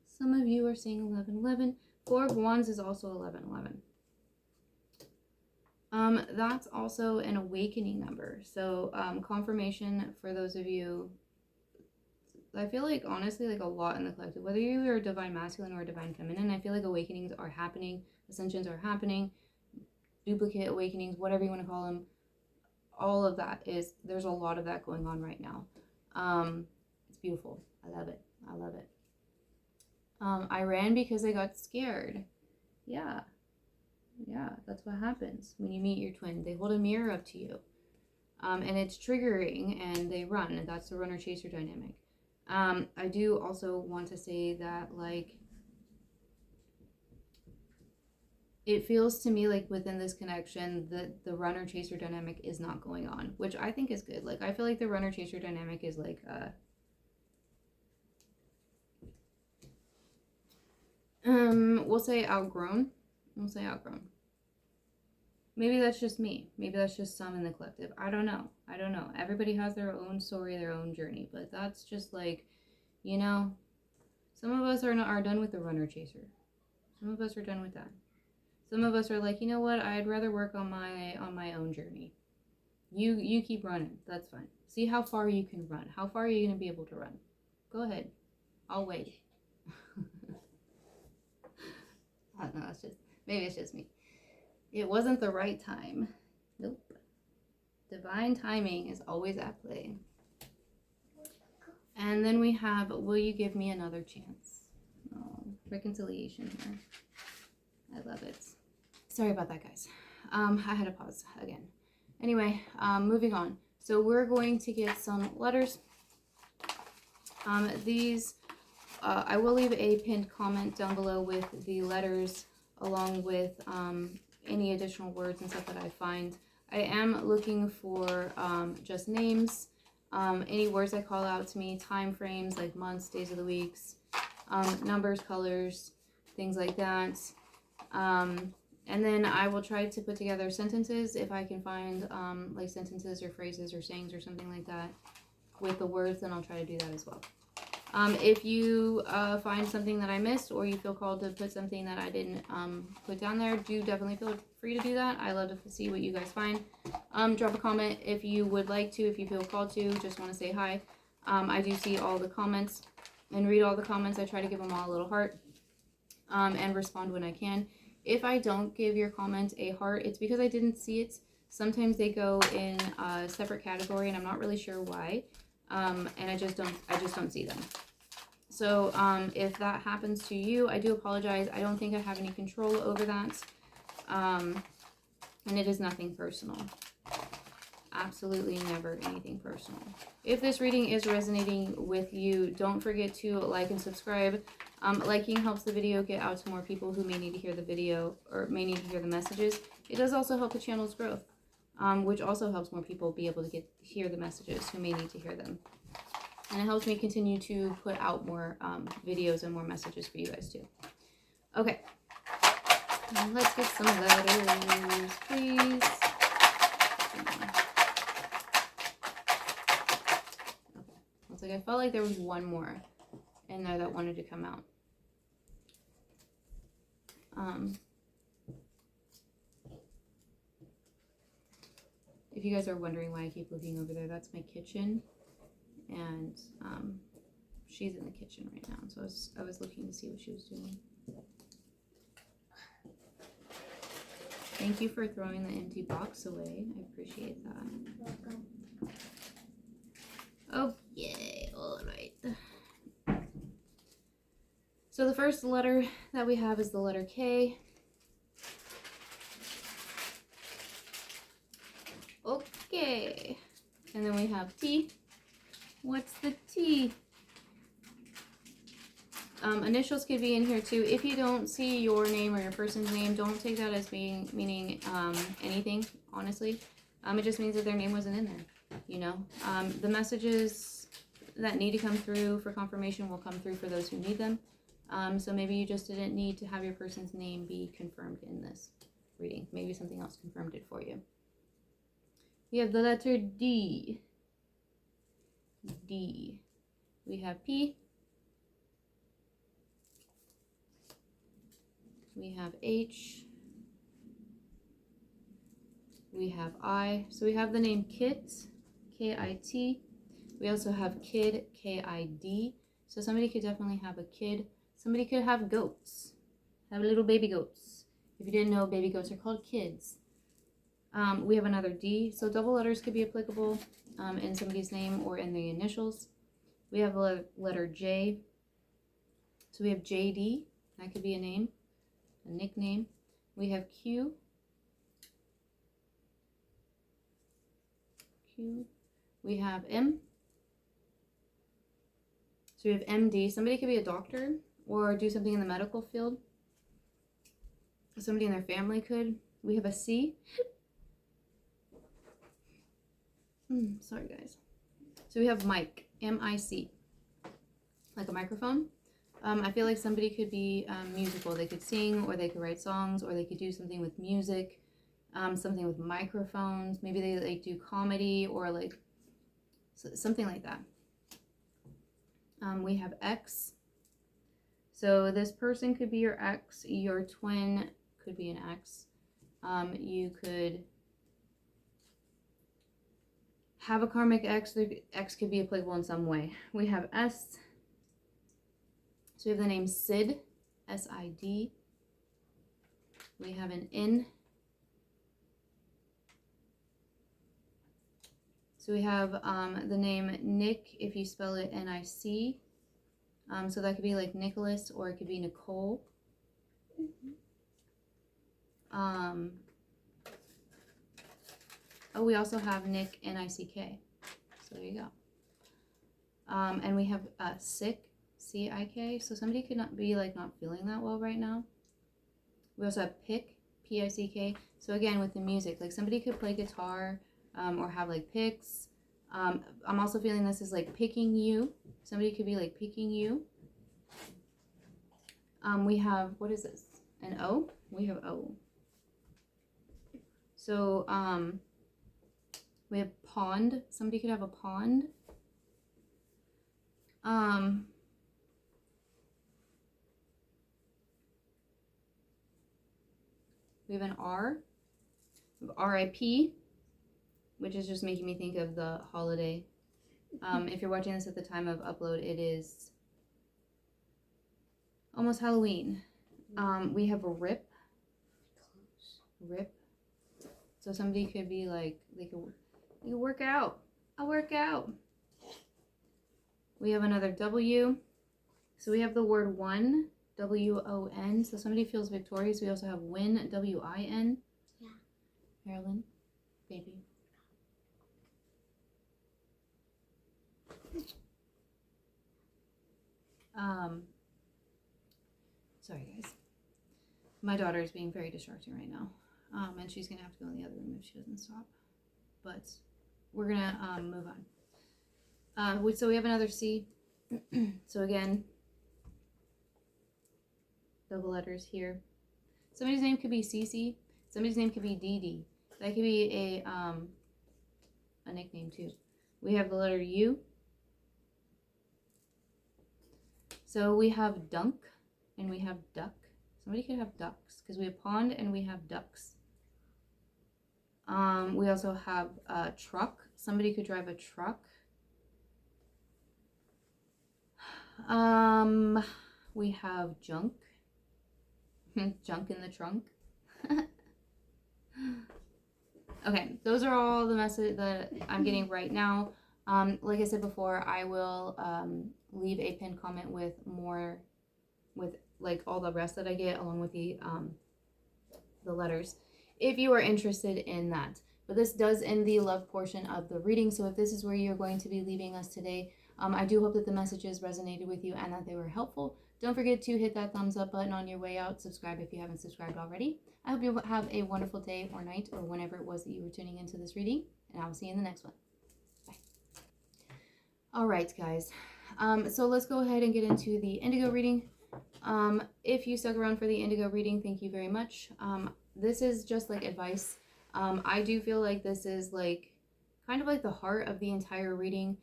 Some of you are seeing 1111. Four of Wands is also 1111. That's also an awakening number. So confirmation for those of you. I feel like honestly, like a lot in the collective, whether you are divine masculine or divine feminine, I feel like awakenings are happening, ascensions are happening, duplicate awakenings, whatever you want to call them. All of that there's a lot of that going on right now. It's beautiful. I love it. I love it. I ran because I got scared. Yeah, that's what happens when you meet your twin. They hold a mirror up to you, and it's triggering, and they run, and that's the runner chaser dynamic. I do also want to say that, like, it feels to me like within this connection that the runner chaser dynamic is not going on, which I think is good. Like, I feel like the runner chaser dynamic is like we'll say outgrown. Maybe that's just me. Maybe that's just some in the collective. I don't know. Everybody has their own story, their own journey, but that's just like, you know, some of us are done with the runner chaser. Some of us are done with that. Some of us are like, you know what? I'd rather work on my own journey. You keep running. That's fine. See how far you can run. How far are you going to be able to run? Go ahead. I'll wait. I don't know. Maybe it's just me. It wasn't the right time. Nope. Divine timing is always at play. And then we have, will you give me another chance? Oh, reconciliation here. I love it. Sorry about that, guys. I had to pause again. Anyway, moving on. So we're going to get some letters. These, I will leave a pinned comment down below with the letters along with any additional words and stuff that I find. I am looking for just names, any words that call out to me, time frames like months, days of the weeks, numbers, colors, things like that. And then I will try to put together sentences if I can find like sentences or phrases or sayings or something like that with the words, then I'll try to do that as well. If you find something that I missed or you feel called to put something that I didn't put down there, do definitely feel free to do that. I love to see what you guys find. Drop a comment if you would like to, if you feel called to, just want to say hi. I do see all the comments and read all the comments. I try to give them all a little heart and respond when I can. If I don't give your comment a heart, it's because I didn't see it. Sometimes they go in a separate category and I'm not really sure why. And I just don't see them. So if that happens to you, I do apologize. I don't think I have any control over that. And it is nothing personal. Absolutely never anything personal. If this reading is resonating with you, don't forget to like and subscribe. Liking helps the video get out to more people who may need to hear the video or may need to hear the messages. It does also help the channel's growth, which also helps more people be able to hear the messages who may need to hear them. And it helps me continue to put out more videos and more messages for you guys too. Okay, let's get some letters, please. It's like I felt like there was one more in there that wanted to come out. If you guys are wondering why I keep looking over there, that's my kitchen, and she's in the kitchen right now. So I was looking to see what she was doing. Thank you for throwing the empty box away. I appreciate that. Welcome. Okay, all right. So the first letter that we have is the letter K. Okay. And then we have T. What's the T? Initials could be in here too. If you don't see your name or your person's name, don't take that as meaning anything, honestly. It just means that their name wasn't in there, you know. The messages that need to come through for confirmation will come through for those who need them. So maybe you just didn't need to have your person's name be confirmed in this reading. Maybe something else confirmed it for you. We have the letter D. D. We have P. We have H. We have I. So we have the name Kit, K-I-T. We also have Kid, K-I-D. So somebody could definitely have a kid. Somebody could have goats, have little baby goats. If you didn't know, baby goats are called kids. We have another D. So double letters could be applicable in somebody's name or in the initials. We have a letter J. So we have JD. That could be a name, a nickname. We have Q. Q. We have M. So we have MD. Somebody could be a doctor or do something in the medical field. Somebody in their family could. We have a C. Sorry, guys. So we have mic, M-I-C, like a microphone. I feel like somebody could be musical. They could sing, or they could write songs, or they could do something with music, something with microphones. Maybe they like do comedy or like something like that. We have X. So this person could be your ex. Your twin could be an ex. You could have a karmic ex. The ex could be applicable in some way. We have S. So we have the name Sid, S-I-D. We have an N. So we have the name Nick, if you spell it N-I-C. So that could be like Nicholas, or it could be Nicole. Oh, we also have Nick, N-I-C-K. So there you go. And we have Sick, C-I-K. So somebody could not be like not feeling that well right now. We also have Pick, P-I-C-K. So again, with the music, like somebody could play guitar or have like picks. I'm also feeling this is like picking you. Somebody could be like picking you. We have, what is this? An O? We have O. So we have pond. Somebody could have a pond. We have an R. We have R.I.P., which is just making me think of the holiday. If you're watching this at the time of upload, it is almost Halloween. We have a RIP. RIP. So somebody could be like, they could work out. I'll work out. We have another W. So we have the word one, W-O-N. So somebody feels victorious. We also have win, W-I-N. Yeah. Marilyn, baby. Sorry guys. My daughter is being very distracting right now. And she's gonna have to go in the other room if she doesn't stop. But we're gonna move on. So we have another C. So again, double letters here. Somebody's name could be Cece. Somebody's name could be Dee Dee. That could be a nickname too. We have the letter U. So we have dunk and we have duck. Somebody could have ducks because we have pond and we have ducks. We also have a truck. Somebody could drive a truck. We have junk. Junk in the trunk. Okay, those are all the messages that I'm getting right now. Like I said before, I will leave a pinned comment with more, with like all the rest that I get along with the letters, if you are interested in that. But this does end the love portion of the reading. So if this is where you're going to be leaving us today, I do hope that the messages resonated with you and that they were helpful. Don't forget to hit that thumbs up button on your way out. Subscribe if you haven't subscribed already. I hope you have a wonderful day or night or whenever it was that you were tuning into this reading. And I will see you in the next one. Bye. All right, guys. So let's go ahead and get into the indigo reading. If you stuck around for the indigo reading, thank you very much. This is just like advice. I do feel like this is like kind of like the heart of the entire reading.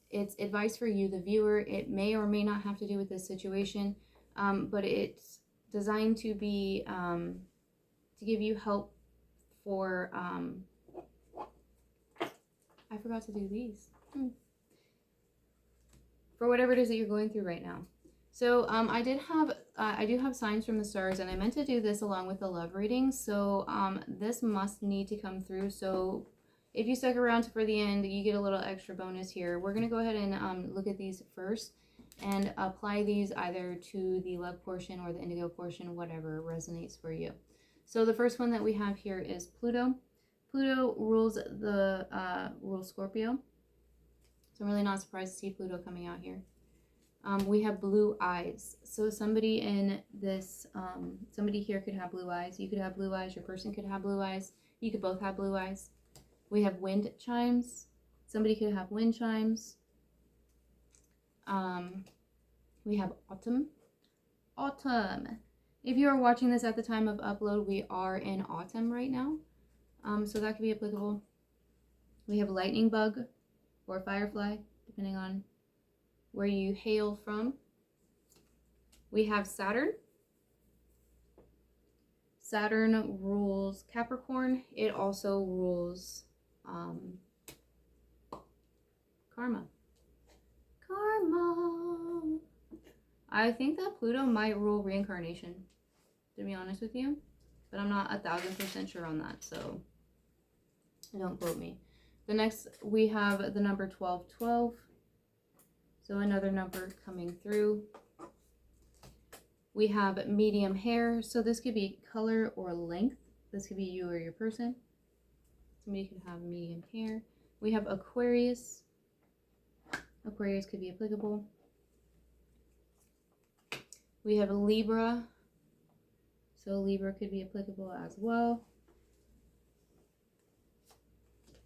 It's advice for you, the viewer. It may or may not have to do with this situation, but it's designed to be to give you help for I forgot to do these. For whatever it is that you're going through right now. So I do have signs from the stars, and I meant to do this along with the love reading. So this must need to come through. So if you stuck around for the end, you get a little extra bonus here. We're gonna go ahead and look at these first and apply these either to the love portion or the indigo portion, whatever resonates for you. So the first one that we have here is Pluto. Pluto rules rules Scorpio. So I'm really not surprised to see Pluto coming out here. We have blue eyes. So somebody in this, somebody here could have blue eyes. You could have blue eyes. Your person could have blue eyes. You could both have blue eyes. We have wind chimes. Somebody could have wind chimes. We have autumn. Autumn. If you are watching this at the time of upload, we are in autumn right now. So that could be applicable. We have lightning bug or firefly, depending on where you hail from. We have Saturn. Saturn rules Capricorn. It also rules karma. Karma. I think that Pluto might rule reincarnation, to be honest with you, but I'm not 1000% sure on that, so don't quote me. The next, we have the number 1212. So another number coming through. We have medium hair. So this could be color or length. This could be you or your person. Somebody could have medium hair. We have Aquarius. Aquarius could be applicable. We have Libra. So Libra could be applicable as well.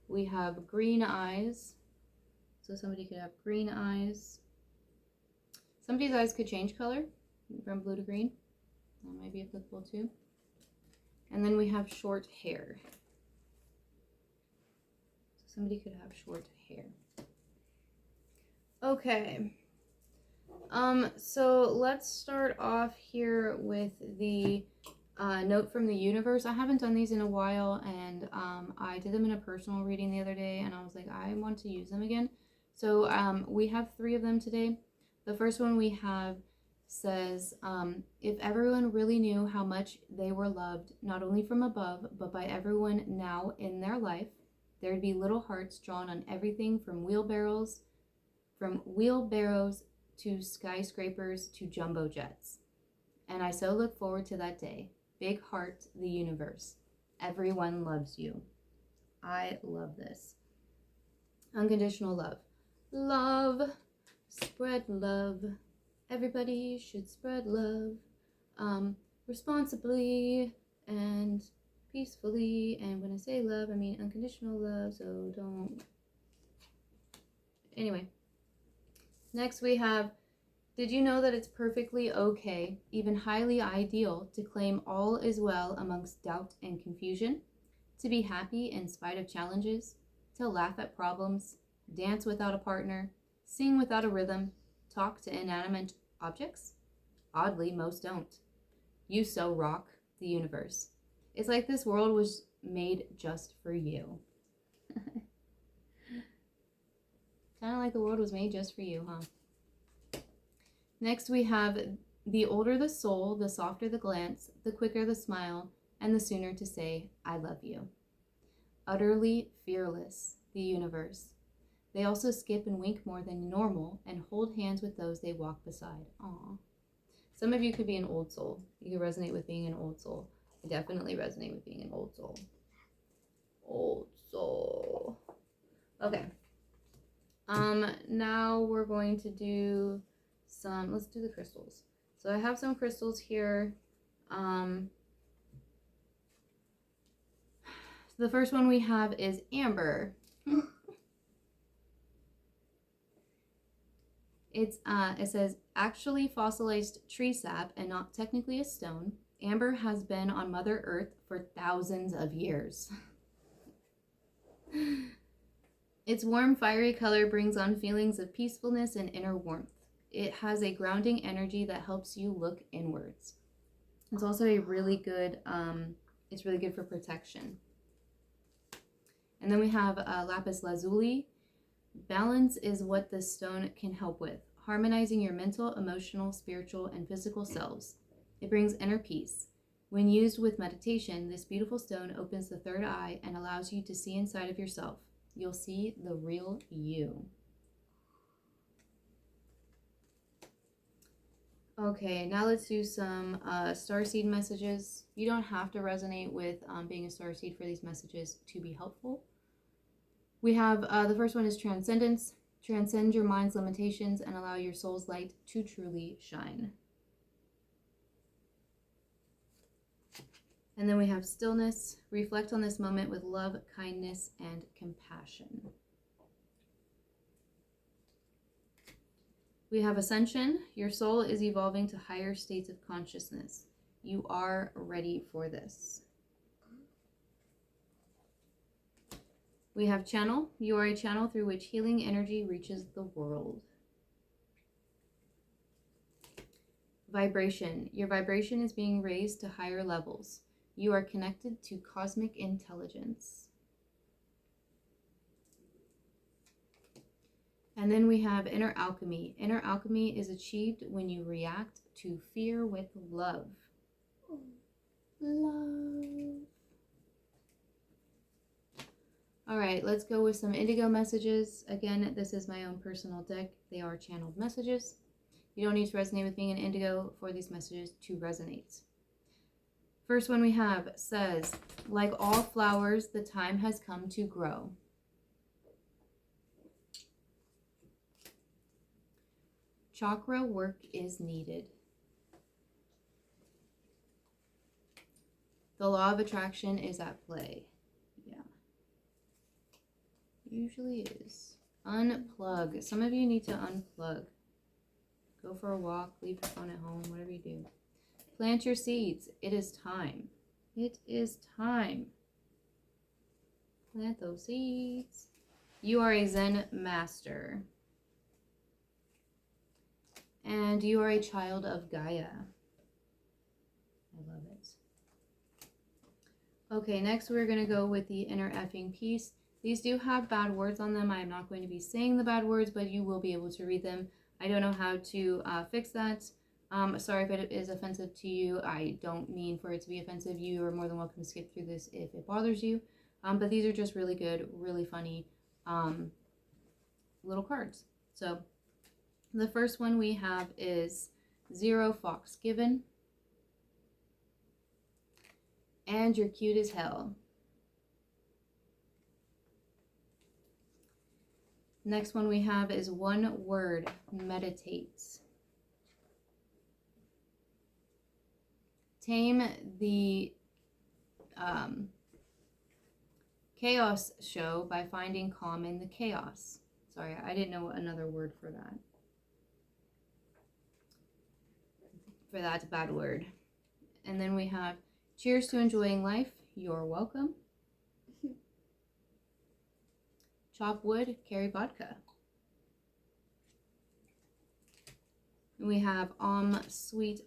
We have green eyes. So somebody could have green eyes. Somebody's eyes could change color from blue to green. That might be applicable too. And then we have short hair. So somebody could have short hair. Okay. So let's start off here with the note from the universe. I haven't done these in a while, and I did them in a personal reading the other day, and I was like, I want to use them again. So we have 3 of them today. The first one we have says, if everyone really knew how much they were loved, not only from above, but by everyone now in their life, there'd be little hearts drawn on everything from wheelbarrows to skyscrapers to jumbo jets. And I so look forward to that day. Big heart, the universe. Everyone loves you. I love this. Unconditional love. Love. Spread love. Everybody should spread love. Responsibly and peacefully. And when I say love, I mean unconditional love. So don't. Anyway. Next we have, did you know that it's perfectly okay, even highly ideal, to claim all is well amongst doubt and confusion, to be happy in spite of challenges, to laugh at problems, dance without a partner, sing without a rhythm, talk to inanimate objects? Oddly, most don't. You so rock the universe. It's like this world was made just for you. Kind of like the world was made just for you, huh? Next we have, the older the soul, the softer the glance, the quicker the smile, and the sooner to say, I love you. Utterly fearless, the universe. They also skip and wink more than normal and hold hands with those they walk beside. Aww. Some of you could be an old soul. You could resonate with being an old soul. I definitely resonate with being an old soul. Old soul. Okay. Now we're going to do let's do the crystals. So I have some crystals here. The first one we have is amber. It says, actually fossilized tree sap and not technically a stone. Amber has been on Mother Earth for thousands of years. Its warm, fiery color brings on feelings of peacefulness and inner warmth. It has a grounding energy that helps you look inwards. It's also a really good, it's really good for protection. And then we have lapis lazuli. Balance is what this stone can help with, harmonizing your mental, emotional, spiritual, and physical selves. It brings inner peace. When used with meditation, this beautiful stone opens the third eye and allows you to see inside of yourself. You'll see the real you. Okay, now let's do some starseed messages. You don't have to resonate with being a starseed for these messages to be helpful. We have the first one is transcendence. Transcend your mind's limitations and allow your soul's light to truly shine. And then we have stillness. Reflect on this moment with love, kindness, and compassion. We have ascension. Your soul is evolving to higher states of consciousness. You are ready for this. We have channel. You are a channel through which healing energy reaches the world. Vibration. Your vibration is being raised to higher levels. You are connected to cosmic intelligence. And then we have inner alchemy. Inner alchemy is achieved when you react to fear with love. Love. All right, let's go with some indigo messages. Again, this is my own personal deck. They are channeled messages. You don't need to resonate with being an indigo for these messages to resonate. First one we have says, like all flowers, the time has come to grow. Chakra work is needed. The law of attraction is at play. Yeah. Usually is. Unplug. Some of you need to unplug. Go for a walk, leave your phone at home, whatever you do. Plant your seeds. It is time. It is time. Plant those seeds. You are a Zen master. And you are a child of Gaia. I love it. Okay, next we're going to go with the inner effing peace. These do have bad words on them. I am not going to be saying the bad words, but you will be able to read them. I don't know how to fix that. Sorry if it is offensive to you. I don't mean for it to be offensive. You are more than welcome to skip through this if it bothers you. But these are just really good, really funny little cards. So the first one we have is 0 Fox Given. And you're cute as hell. Next one we have is 1 Word, Meditates. Tame the chaos show by finding calm in the chaos. Sorry, I didn't know another word for that. For that bad word. And then we have cheers to enjoying life. You're welcome. Chop wood, carry vodka. And we have sweet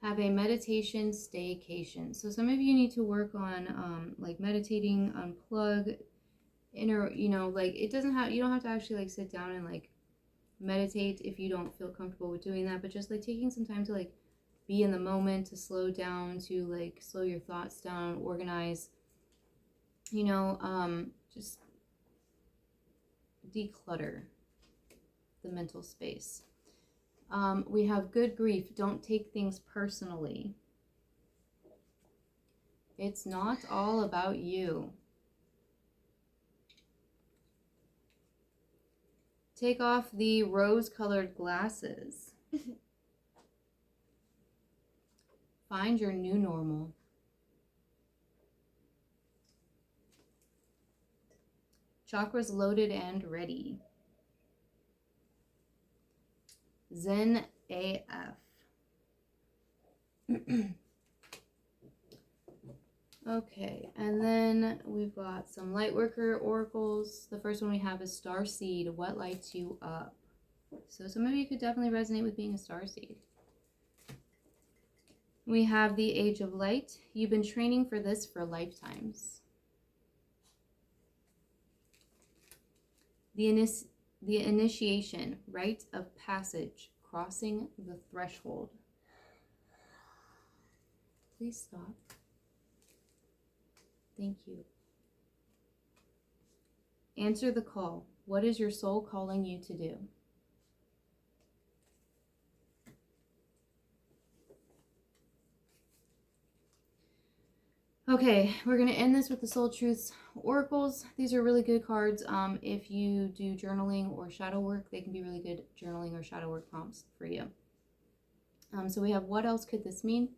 have a meditation staycation. So some of you need to work on like meditating, unplug, inner, you know, like it doesn't have, you don't have to actually like sit down and like meditate if you don't feel comfortable with doing that, but just like taking some time to like be in the moment, to slow down, to like slow your thoughts down, organize, you know, just declutter the mental space. We have good grief. Don't take things personally. It's not all about you. Take off the rose-colored glasses. Find your new normal. Chakras loaded and ready. Zen AF. Okay, and then we've got some Lightworker oracles. The first one we have is Star Seed. What lights you up? So some of you could definitely resonate with being a star seed. We have the Age of Light. You've been training for this for lifetimes. The initiation, rite of passage, crossing the threshold. Please stop. Thank you. Answer the call. What is your soul calling you to do? Okay, we're going to end this with the Soul Truths Oracles. These are really good cards. If you do journaling or shadow work, they can be really good journaling or shadow work prompts for you. So we have, what else could this mean?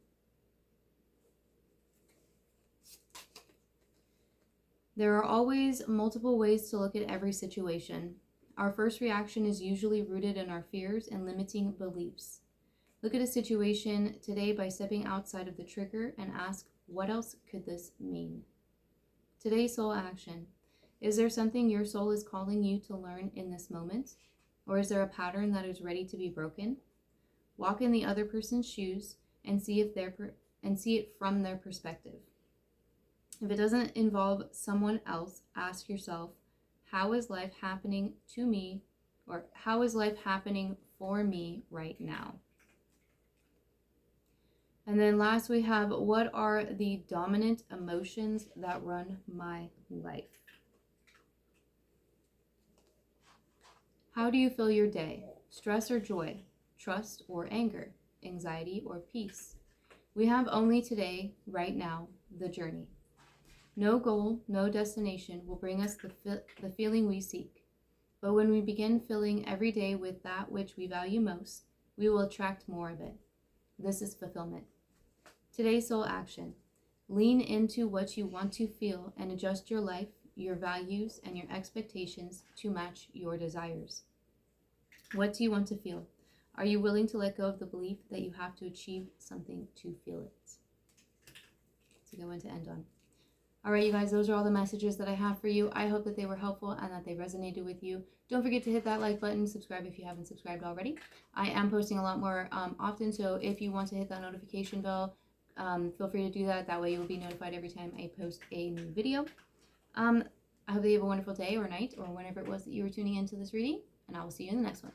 There are always multiple ways to look at every situation. Our first reaction is usually rooted in our fears and limiting beliefs. Look at a situation today by stepping outside of the trigger and ask, what else could this mean? Today's soul action. Is there something your soul is calling you to learn in this moment? Or is there a pattern that is ready to be broken? Walk in the other person's shoes and see it from their perspective. If it doesn't involve someone else, ask yourself, how is life happening to me? Or how is life happening for me right now? And then last we have, what are the dominant emotions that run my life? How do you fill your day? Stress or joy? Trust or anger? Anxiety or peace? We have only today, right now, the journey. No goal, no destination will bring us the feeling we seek. But when we begin filling every day with that which we value most, we will attract more of it. This is fulfillment. Today's soul action. Lean into what you want to feel and adjust your life, your values, and your expectations to match your desires. What do you want to feel? Are you willing to let go of the belief that you have to achieve something to feel it? It's a good one to end on. All right, you guys, those are all the messages that I have for you. I hope that they were helpful and that they resonated with you. Don't forget to hit that like button, subscribe if you haven't subscribed already. I am posting a lot more often, so if you want to hit that notification bell, feel free to do that. That way you will be notified every time I post a new video. I hope that you have a wonderful day or night or whenever it was that you were tuning into this reading, and I will see you in the next one.